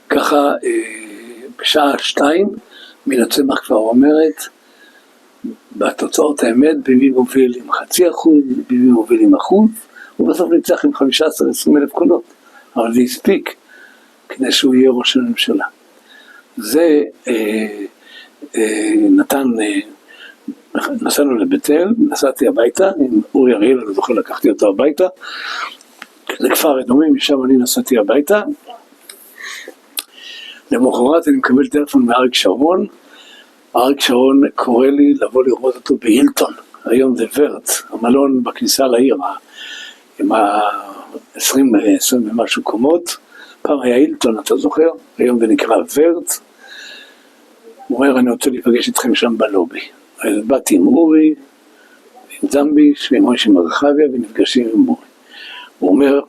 וככה בשעה 2 מן הצמח כבר אומרת, בתוצאות האמת ביבי מוביל עם 0.5%, ביבי מוביל עם 1%, ובסוף ניצח עם 15,000-20,000 קולות, אבל זה הספיק כדי שהוא יהיה ראש הממשלה. זה נסענו לבית אל, נסעתי הביתה, עם אורי אריאל, אני זוכר לקחתי אותו הביתה, זה כפר אדומים, משם אני נסעתי הביתה, למחרת אני מקבל טלפון מאריק שרון, אריק שרון קורא לי לבוא לראות אותו בהילטון, היום זה ורט, המלון בכניסה לעיר, עם 20 ומשהו קומות, פעם היה הילטון, אתה זוכר? היום זה נקרא ורט, הוא אומר, אני רוצה להיפגש איתכם שם בלובי. אז באתי עם אורי, עם זמביש, ועם מוישה מרחביה, ונפגשים עם אורי. הוא אומר,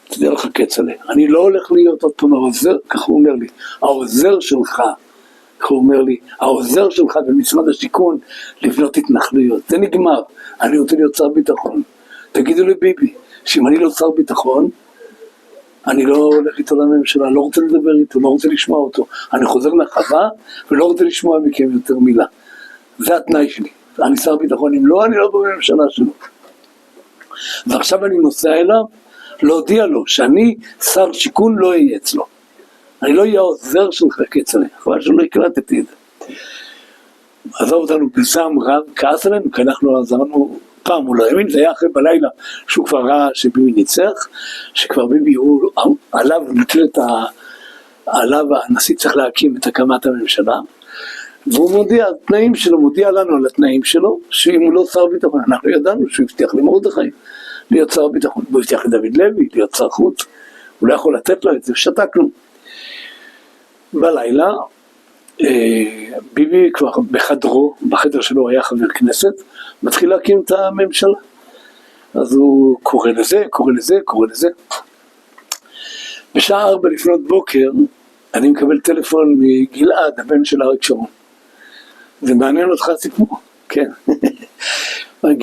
תדע לך כצל'ה, אני לא הולך להיות עוד פעם העוזר, כך הוא אומר לי, העוזר שלך, כך הוא אומר לי, העוזר שלך במשרד השיכון לבנות התנחלויות, זה נגמר, אני רוצה להיות שר ביטחון. תגידו לי ביבי, שאם אני לא שר ביטחון, אני לא הולך איתו לממשלה, לא רוצה לדבר איתו, לא רוצה לשמוע אותו. אני חוזר לחווה ולא רוצה לשמוע מכם יותר מילה. זה התנאי שלי. אני שר ביטחון, אם לא, אני לא בממשלה שלו. ועכשיו אני נוסע אליו, להודיע לו שאני שר שיכון לא אהיה אצלו. אני לא אהיה העוזר שלך כצל'ה, חבל שלא הקלטתי את זה. עזוב אותנו בזעם רב, כעס עלינו, כי אנחנו עזרנו פעם, הוא לא האמין, זה היה אחרי בלילה שהוא כבר ראה שביבי ניצח, שכבר ביבי הוא עליו עליו הנשיא צריך להקים את הקמת הממשלה, והוא מודיע, התנאים שלו, מודיע לנו על התנאים שלו, שאם הוא לא שר ביטחון, אנחנו ידענו שהוא הבטיח למרדכי להיות שר ביטחון, הוא הבטיח לדוד לוי להיות שר חוץ, הוא לא יכול לתת לו את זה, ושתקנו. בלילה, ביבי כבר בחדרו, בחדר שלו היה חבר כנסת, מתחיל להקים את הממשלה. אז הוא קורא לזה. בשעה 4 לפנות בוקר, אני מקבל טלפון מגלעד, הבן של אריק שרון. זה מעניין אותך הסיפור? כן.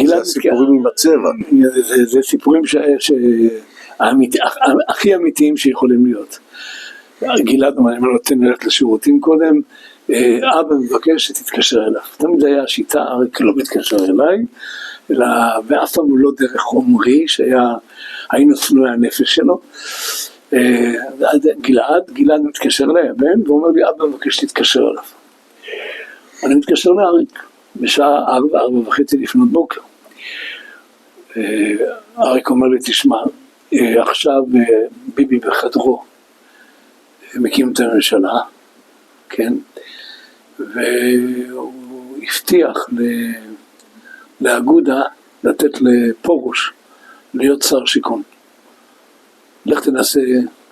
זה הסיפורים עם הצבע. זה סיפורים הכי אמיתיים שיכולים להיות. גלעד, אני נותן ללכת לשירותים קודם, אבא מבקש שתתקשר אליו. תמיד היה השיטה, אריק לא מתקשר אליי, ואף פעם הוא לא דרך עומרי, שהיינו שנואי הנפש שלו. גלעד מתקשר אליי, הבן, ואומר לי, אבא מבקש שתתקשר אליו. אני מתקשר לאריק, בשעה 4:30 לפנות בוקר. אריק אומר לי, תשמע, עכשיו ביבי בחדרו, מקים את הממשלה, כן? והוא הבטיח לאגודה לתת לפורוש להיות שר שיכון. לך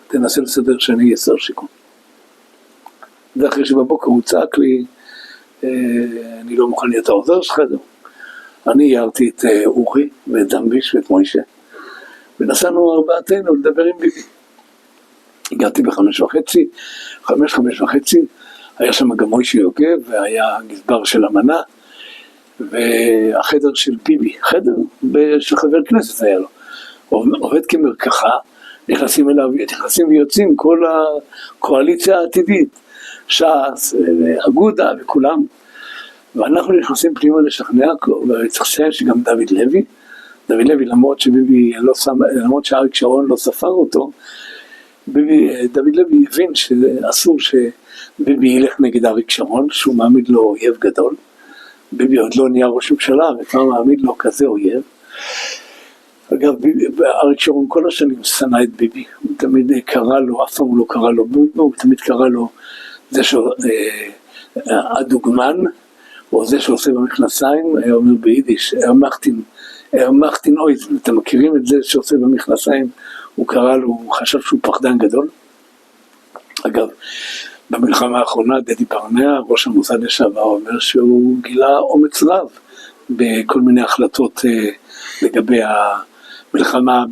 תנסה לסדר שאני אהיה שר שיכון. ואחרי שבבוקר הוא צעק לי, אני לא מוכן להיות העוזר שלך, אני הערתי את אורי ואת דמביש ואת מוישה, ונסענו ארבעתנו לדבר עם ביבי. הגעתי ב5:30, היה שם גם מוישה יוגב, והיה גזבר של המנה, והחדר של ביבי, חדר של חבר כנסת היה לו, עובד כמרקחה, נכנסים ויוצאים כל הקואליציה העתידית, ש"ס, אגודה וכולם, ואנחנו נכנסים פנימה לשכנע, וצריך לציין שגם דוד דוד לוי, למרות שאריק שרון לא ספר אותו, דוד לוי הבין שאסור שביבי ילך נגד אריק שרון, שהוא מעמיד לו אויב גדול. ביבי עוד לא נהיה ראש ממשלה, וכבר מעמיד לו כזה אויב. אגב, אריק שרון כל השנים שנא את ביבי, הוא תמיד קרא לו, אף פעם הוא לא קרא לו ביבי, הוא תמיד קרא לו זה שהדוגמן, או זה שעושה במכנסיים, היה אומר ביידיש, ארמכתין אויז, אתם מכירים את זה שעושה במכנסיים, הוא קרא לו, הוא חשב שהוא פחדן גדול. אגב, במלחמה האחרונה דדי ברנע, ראש המוסד לשעבר, אומר שהוא גילה אומץ רב בכל מיני החלטות לגבי המלחמה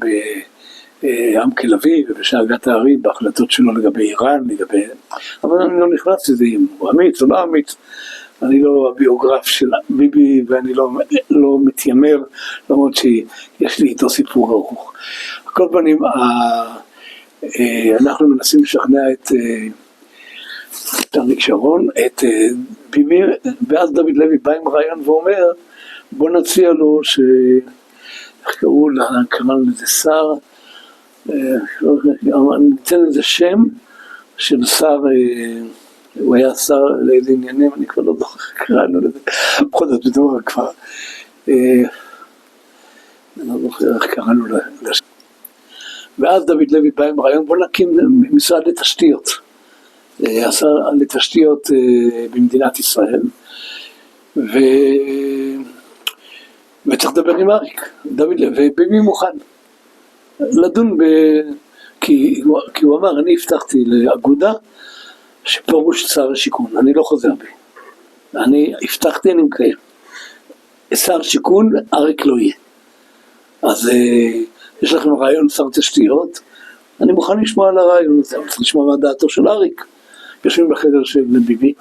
בעמק אביב ובשאגת הערים, בהחלטות שלו לגבי איראן, אבל אני לא נכנס לזה אם הוא אמיץ או לא אמיץ. אני לא הביוגרף של ביבי ואני לא מתיימר, למרות שיש לי איתו סיפור ארוך. על כל פנים, אנחנו מנסים לשכנע את אריק שרון, את ביבי, ואז דוד לוי בא עם רעיון ואומר, בוא נציע לו איך קראו לה, קרא לזה שר, ניתן לזה שם של שר, הוא היה שר לאיזה עניינים, אני כבר לא זוכר, קראנו לזה, בכל זאת בדבר כבר, אני לא זוכר איך קראנו לזה. ואז דוד לוי בא עם רעיון, בוא נקים משרד לתשתיות, עשה לתשתיות במדינת ישראל, וצריך לדבר עם אריק, דוד לוי, וביבי מוכן לדון כי הוא אמר, אני הבטחתי לאגודה, שפרוש שר השיכון, אני לא חוזר בי. אני הבטחתי, אני מקיים. שר שיכון, אריק לא יהיה. אז יש לכם רעיון שר תשתיות, אני מוכן לשמוע על הרעיון הזה, אני צריך לשמוע מה דעתו של אריק. יושבים בחדר של ביבי,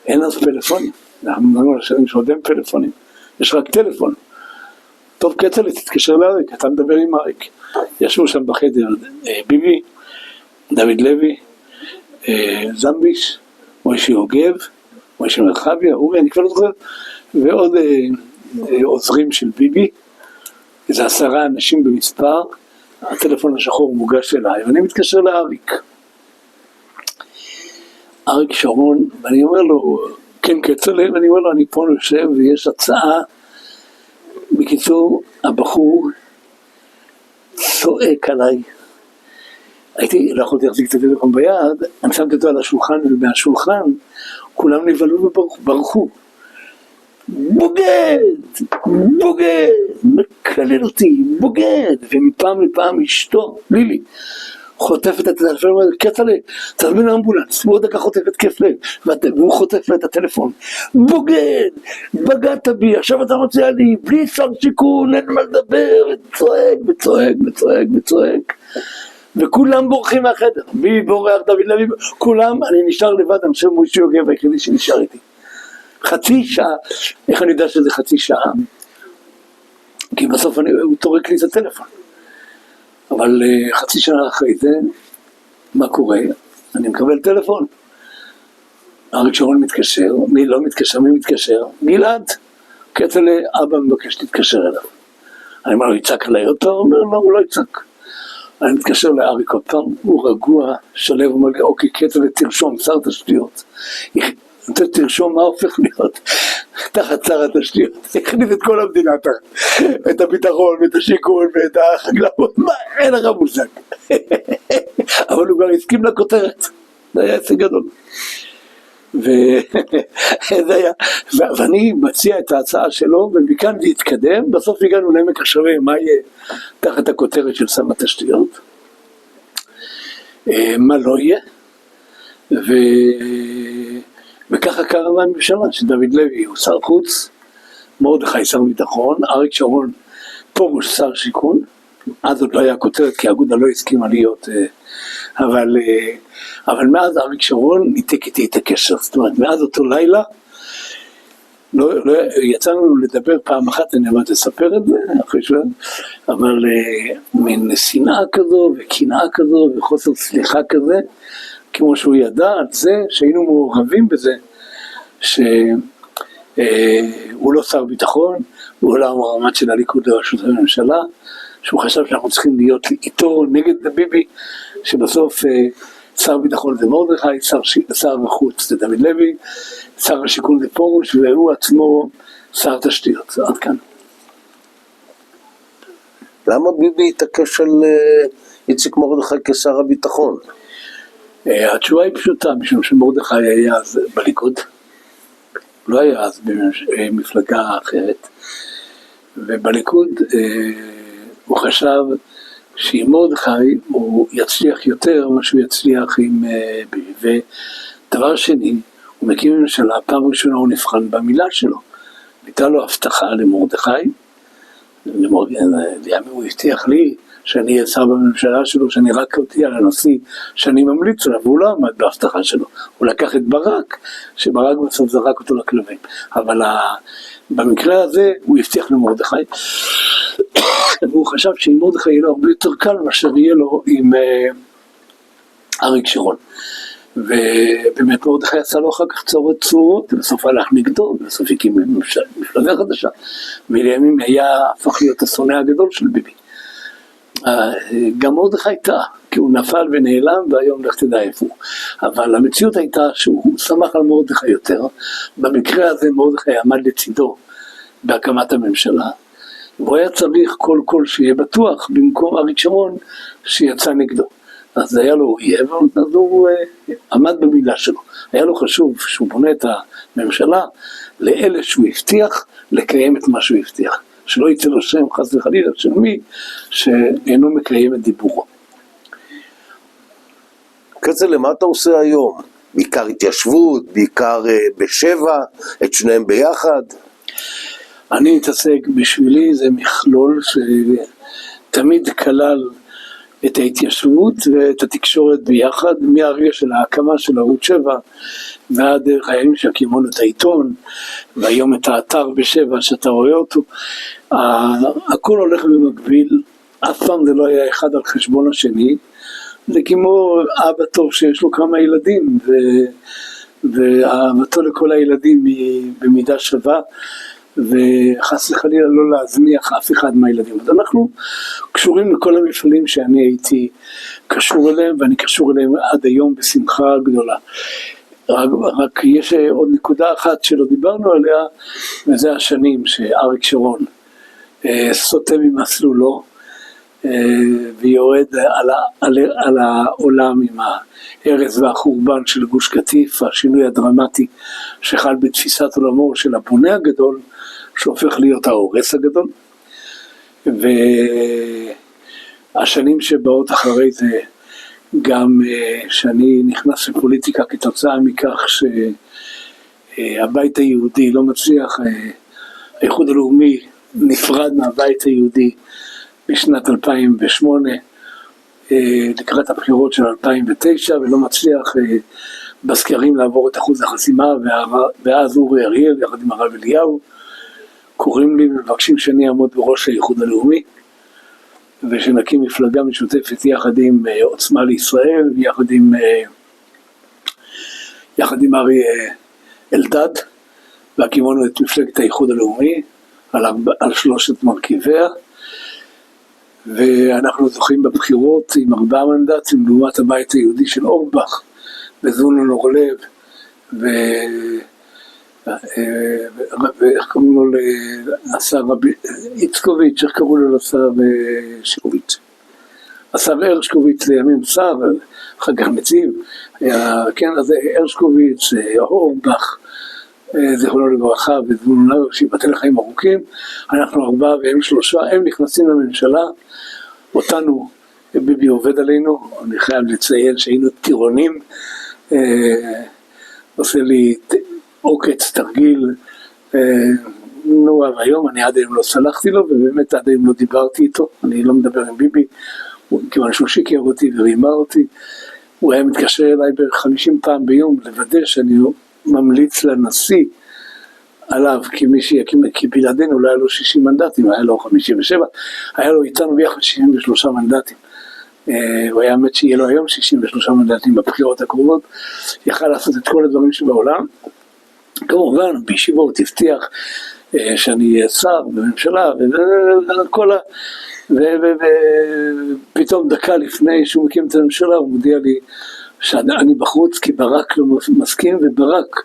אין אז פלאפונים. אנחנו מדברים על השנים שעוד אין פלאפונים. יש רק טלפון. טוב, כצל'ה, תתקשר לאריק, אתה מדבר עם אריק. ישבו שם בחדר ביבי, דוד לוי, זמביש, מוישי יוגב, מוישי מרחביה, אורי, אני כבר לא זוכר, ועוד עוזרים של ביבי, איזה 10 אנשים במספר, הטלפון השחור מוגש אליי, ואני מתקשר לאריק. אריק שרון, ואני אומר לו, כן כצל'ה, ואני אומר לו, אני פה יושב ויש הצעה, בקיצור, הבחור צועק עליי, לא יכולתי להחזיק את הטלפון ביד, אני שמתי אותו על השולחן, ומהשולחן כולם נבהלו וברחו. בוגד! בוגד! מקלל אותי, בוגד! ומפעם לפעם אשתו, לילי, חוטפת את הטלפון, ואומרת, כצל'ה, תזמין האמבולנס, ועוד דקה חוטפת כיף לב, והוא חוטף לה את הטלפון. בוגד! בגדת בי, עכשיו אתה מציע לי, בלי שר שיכון, אין מה לדבר, וצועק, וצועק, וצועק, וצועק. וכולם בורחים מהחדר, בי בורח, דוד לוי, כולם, אני נשאר לבד, אני חושב מוישי יוגב היחידי שנשאר איתי. חצי שעה, איך אני יודע שזה חצי שעה? כי בסוף הוא תורק לי את הטלפון. אבל חצי שעה אחרי זה, מה קורה? אני מקבל טלפון. אריק שרון מתקשר, מי לא מתקשר, מי מתקשר? גלעד, כצל'ה, אבא מבקש להתקשר אליו. אני אומר לו, יצעק עליי אותו? הוא אומר, לא, הוא לא יצעק. אני מתקשר לאריק עוד פעם, הוא רגוע, שלב, הוא אומר לי, אוקיי, כצל'ה, תרשום, שר תשתיות. תרשום מה הופך להיות תחת שר התשתיות. הכניס את כל המדינה תחת, את הביטחון, ואת השיכון, ואת החקלאות, מה, אין לך מושג. אבל הוא כבר הסכים לכותרת, זה היה הישג גדול. ואני מציע את ההצעה שלו, ומכאן זה התקדם, בסוף הגענו לעמק השווה, מה יהיה תחת הכותרת של שר התשתיות, מה לא יהיה, וככה קרה הממשלה, שדוד לוי הוא שר חוץ, מרדכי שר ביטחון, אריק שרון פרוש שר שיכון, אז עוד לא היה כותרת, כי האגודה לא הסכימה להיות, אבל מאז אריק שרון ניתק איתי את הקשר, זאת אומרת, מאז אותו לילה, יצאנו לדבר פעם אחת, אני אמרתי לספר את זה, אבל מין שנאה כזו, וקנאה כזו, וחוסר סליחה כזה, כמו שהוא ידע על זה, שהיינו מעורבים בזה, הוא לא שר ביטחון, הוא לא המועמד של הליכוד לראשות הממשלה, שהוא חשב שאנחנו צריכים להיות איתו נגד ביבי, שבסוף שר ביטחון זה מרדכי, שר החוץ זה דוד לוי, שר השיכון זה פרוש, והוא עצמו שר תשתיות. עד כאן. למה ביבי התעקש על איציק מרדכי כשר הביטחון? התשובה היא פשוטה, משום שמרדכי היה אז בליכוד, לא היה אז במפלגה אחרת, ובליכוד הוא חשב שעם מרדכי הוא יצליח יותר ממה שהוא יצליח עם ביבי. ודבר שני, הוא מקים ממשלה, פעם ראשונה הוא נבחן במילה שלו. הייתה לו הבטחה למרדכי, לימים הוא הבטיח לי שאני אהיה שר בממשלה שלו, שאני רק הודיע לנשיא שאני ממליץ עליו, והוא לא עמד בהבטחה שלו. הוא לקח את ברק, שברק בסוף זרק אותו לכלבים. אבל במקרה הזה הוא הבטיח למרדכי, והוא חשב שעם מרדכי יהיה לו הרבה יותר קל מאשר יהיה לו עם אריק שרון. ובאמת מרדכי יצא לו אחר כך צרות צרורות, ובסוף הלך נגדו, ובסוף הקים מפלגה חדשה, ולימים הפך להיות השונא הגדול של ביבי. גם מרדכי טעה, כי הוא נפל ונעלם, והיום לך תדע איפה הוא. אבל המציאות הייתה שהוא שמח על מרדכי יותר, במקרה הזה מרדכי עמד לצידו בהקמת הממשלה, והוא היה צריך כל שיהיה בטוח, במקום אריק שרון שיצא נגדו. אז היה לו אויב, אז הוא עמד במילה שלו. היה לו חשוב שהוא בונה את הממשלה לאלה שהוא הבטיח, לקיים את מה שהוא הבטיח. שלא יצא לו שם חס וחלילה של מי שאינו מקיים את דיבורו. כזה, למה אתה עושה היום? בעיקר התיישבות, בעיקר בשבע, את שניהם ביחד? אני מתעסק, בשבילי זה מכלול שתמיד כלל את ההתיישבות ואת התקשורת ביחד, מהרגע של ההקמה של ערוץ 7 ועד דרך הימים שהקימו את העיתון, והיום את האתר בשבע שאתה רואה אותו, הכל הולך במקביל, אף פעם זה לא היה אחד על חשבון השני, זה כמו אבא טוב שיש לו כמה ילדים, ואהבתו לכל הילדים היא במידה שווה, וחס וחלילה לא להזניח אף אחד מהילדים. אז אנחנו קשורים לכל המפעלים שאני הייתי קשור אליהם, ואני קשור אליהם עד היום בשמחה גדולה. רק יש עוד נקודה אחת שלא דיברנו עליה, וזה השנים שאריק שרון סוטה ממסלולו, ויורד על העולם עם ההרס והחורבן של גוש קטיף, השינוי הדרמטי שחל בתפיסת עולמו של הבונה הגדול, שהופך להיות ההורס הגדול. והשנים שבאות אחרי זה, גם שאני נכנס לפוליטיקה כתוצאה מכך שהבית היהודי לא מצליח, האיחוד הלאומי נפרד מהבית היהודי בשנת 2008, לקראת הבחירות של 2009, ולא מצליח בסקרים לעבור את אחוז החסימה, ואז אורי אריאל יחד עם הרב אליהו קוראים לי ומבקשים שאני אעמוד בראש האיחוד הלאומי, ושנקים מפלגה משותפת יחד עם עוצמה לישראל, יחד עם ארי אלדד, והקימנו את מפלגת האיחוד הלאומי על שלושת מרכיביה, ואנחנו זוכים בבחירות עם 4 מנדטים לעומת הבית היהודי של אורבך וזבולון אורלב ואיך קראו לו לשר איצקוביץ', איך קראו לו לשר שרביט, השר הרשקוביץ לימים שר, אחר כך נציב, כן, אז הרשקוביץ, אורבך, זכרונו לברכה, וזבולון אורלב, שיבטל לחיים ארוכים. אנחנו 4 והם 3, הם נכנסים לממשלה, אותנו, ביבי עובד עלינו, אני חייב לציין שהיינו טירונים, עושה לי עוקץ, תרגיל, נורא והיום, אני עד היום לא סלחתי לו, ובאמת עד היום לא דיברתי איתו, אני לא מדבר עם ביבי, כיוון שהוא שיקר אותי ורימה אותי, הוא היה מתקשר אליי בערך 50 פעם ביום, לוודא שאני ממליץ לנשיא עליו, כי בלעדינו לא היה לו 60 מנדטים, היה לו 57, היה לו איתנו ביחד 63 מנדטים. הוא היה האמת שיהיה לו היום 63 מנדטים בבחירות הקרובות, יכל לעשות את כל הדברים שבעולם, כמובן בישיבות הבטיח שאני אהיה שר בממשלה וכל ה... ופתאום דקה לפני שהוא מקים את הממשלה הוא מודיע לי שאני בחוץ כי ברק לא מסכים, וברק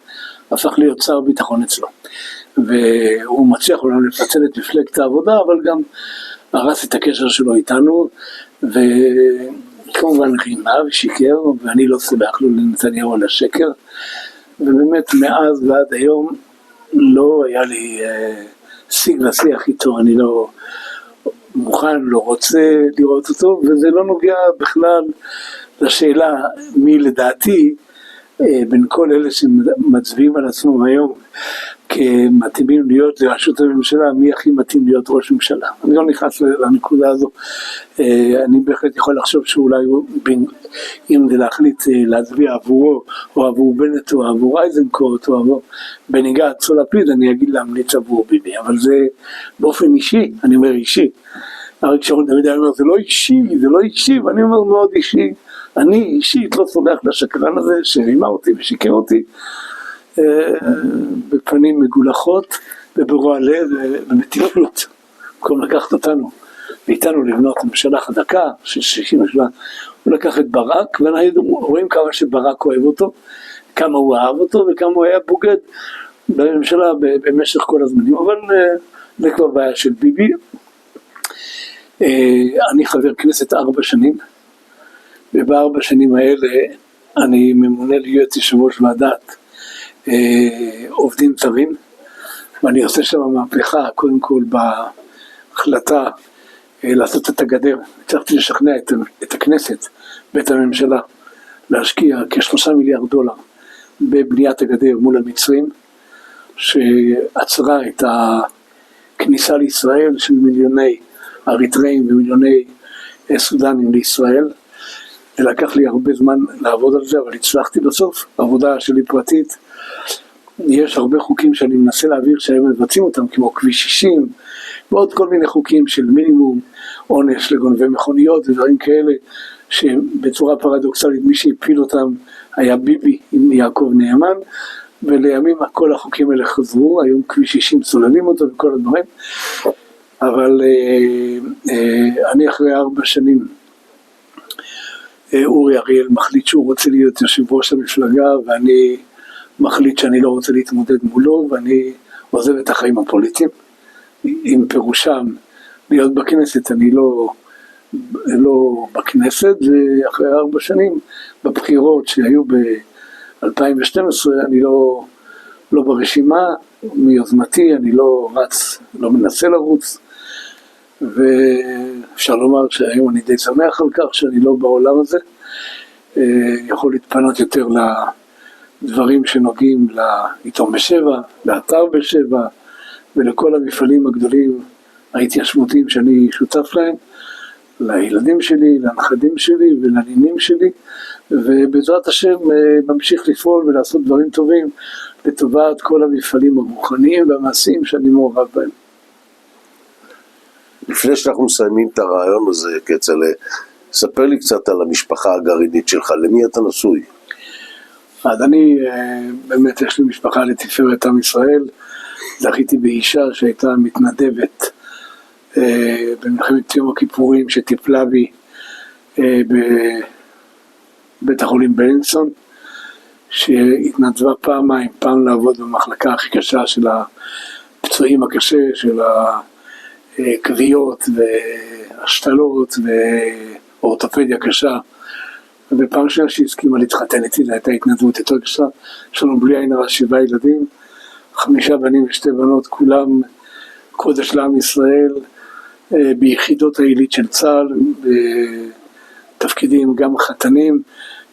הפך להיות שר ביטחון אצלו, והוא מצליח אולי לפצל את מפלגת העבודה, אבל גם הרס את הקשר שלו איתנו, וכמובן רימה ושיקר, ואני לא סולח לו לנתניהו על השקר, ובאמת מאז ועד היום לא היה לי שיג ושיח איתו, אני לא מוכן, לא רוצה לראות אותו, וזה לא נוגע בכלל לשאלה מי לדעתי בין כל אלה שמצביעים על עצמם היום כמתאימים להיות לראשות הממשלה, מי הכי מתאים להיות ראש ממשלה. אני לא נכנס לנקודה הזו, אני בהחלט יכול לחשוב שאולי אם זה להחליט להצביע עבורו או עבור בנט או עבור אייזנקוט או עבור בני גנץ או לפיד, אני אגיד להמליץ עבור ביבי, אבל זה באופן אישי, אני אומר אישי. אריק שרון תמיד אומר זה לא אישי, ואני אומר מאוד אישי. אני אישית לא סולח לשקרן הזה שרימה אותי ושיקר אותי בפנים מגולחות וברוע לב ובטיפלות, במקום לקחת אותנו ואיתנו לבנות ממשלה חדקה של 60 שנה. הוא לקח את ברק, ואנחנו רואים כמה שברק אוהב אותו, כמה הוא אהב אותו וכמה הוא היה בוגד בממשלה במשך כל הזמנים, אבל זה כבר בעיה של ביבי. אני חבר כנסת 4 שנים, וב4 שנים האלה אני ממונה להיות יושב ראש ועדת עובדים זרים, ואני עושה שם מהפכה, קודם כל בהחלטה לעשות את הגדר. הצלחתי לשכנע את הכנסת ואת הממשלה להשקיע כ$3 מיליארד בבניית הגדר מול המצרים, שעצרה את הכניסה לישראל של מיליוני אריתראים ומיליוני סודנים לישראל. זה לקח לי הרבה זמן לעבוד על זה, אבל הצלחתי בסוף. עבודה שלי פרטית, יש הרבה חוקים שאני מנסה להעביר שהיום מבצעים אותם, כמו כביש 60 ועוד כל מיני חוקים של מינימום עונש לגונבי מכוניות ודברים כאלה, שבצורה פרדוקסלית מי שהפיל אותם היה ביבי עם יעקב נאמן, ולימים כל החוקים האלה חזרו. היום כביש 60 סוללים אותו וכל הדברים, אבל אני אחרי 4 שנים, אורי אריאל מחליט שהוא רוצה להיות יושב ראש המפלגה, ואני מחליט שאני לא רוצה להתמודד מולו, ואני עוזב את החיים הפוליטיים. עם פירושם להיות בכנסת, אני לא בכנסת, ואחרי 4 שנים בבחירות שהיו ב-2012 אני לא ברשימה, מיוזמתי אני לא רץ, לא מנסה לרוץ, ואפשר לומר שהיום אני די שמח על כך שאני לא בעולם הזה, יכול להתפנות יותר לדברים שנוגעים לעיתון בשבע, לאתר בשבע, ולכל המפעלים הגדולים ההתיישבותיים שאני שותף להם, לילדים שלי, לנכדים שלי ולנינים שלי, ובעזרת השם ממשיך לפעול ולעשות דברים טובים לטובת כל המפעלים הרוחניים והמעשיים שאני מעורב בהם. לפני שאנחנו מסיימים את הרעיון הזה, כצל'ה, ספר לי קצת על המשפחה הגרעינית שלך, למי אתה נשוי? אז אני, באמת יש לי משפחה לתפארת עם ישראל, זכיתי באישה שהייתה מתנדבת במלחמת יום הכיפורים, שטיפלה בי בבית החולים בלינסון, שהתנדבה פעמיים, פעם לעבוד במחלקה הכי קשה של הפצועים הקשה, של הכוויות והשתלות ואורתופדיה קשה, ובפעם שנייה שהסכימה להתחתן איתי, זו הייתה התנדבות יותר קשה. יש לנו בלי עין הרע 7 ילדים, 5 בנים ו2 בנות, כולם קודש לעם ישראל, ביחידות העילית של צה"ל, בתפקידים גם חתנים,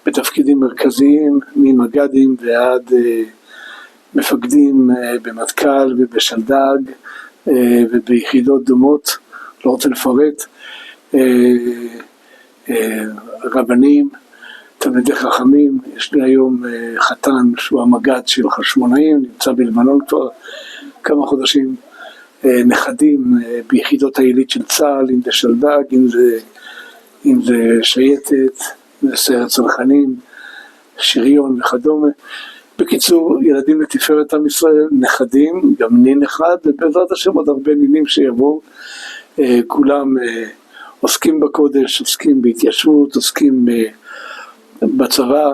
בתפקידים מרכזיים, ממג"דים ועד מפקדים במטכ"ל ובשלדג וביחידות דומות, לא רוצה לפרט, רבנים, תלמידי חכמים. יש לי היום חתן שהוא המג"ד של חשמונאים, נמצא בלבנון כבר כמה חודשים, נכדים ביחידות העילית של צה"ל, אם זה שלדג, אם זה שייטת, אם זה סיירת צנחנים, שריון וכדומה, בקיצור, ילדים לתפארת עם ישראל, נכדים, גם נין אחד, ובעזרת השם עוד הרבה נינים שיבואו, כולם עוסקים בקודש, עוסקים בהתיישבות, עוסקים בצבא.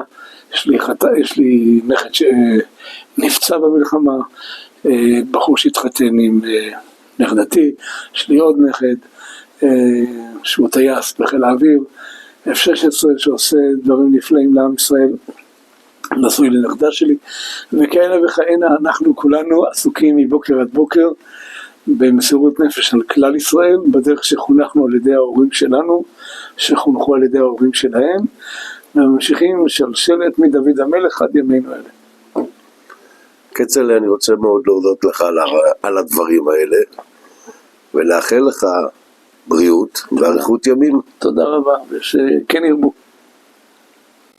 יש לי נכד שנפצע במלחמה, בחור שהתחתן עם נכדתי, יש לי עוד נכד שהוא טייס בחיל האוויר, F-16 שעושה דברים נפלאים לעם ישראל, נשוי לנכדה שלי, וכאלה וכאלה. אנחנו כולנו עסוקים מבוקר עד בוקר במסירות נפש על כלל ישראל, בדרך שחונכנו על ידי ההורים שלנו, שחונכו על ידי ההורים שלהם, וממשיכים שלשלת מדוד המלך עד ימינו אלה. כצל'ה, אני רוצה מאוד להודות לך על הדברים האלה, ולאחל לך בריאות ואריכות ימים. תודה רבה, ושכן ירבו.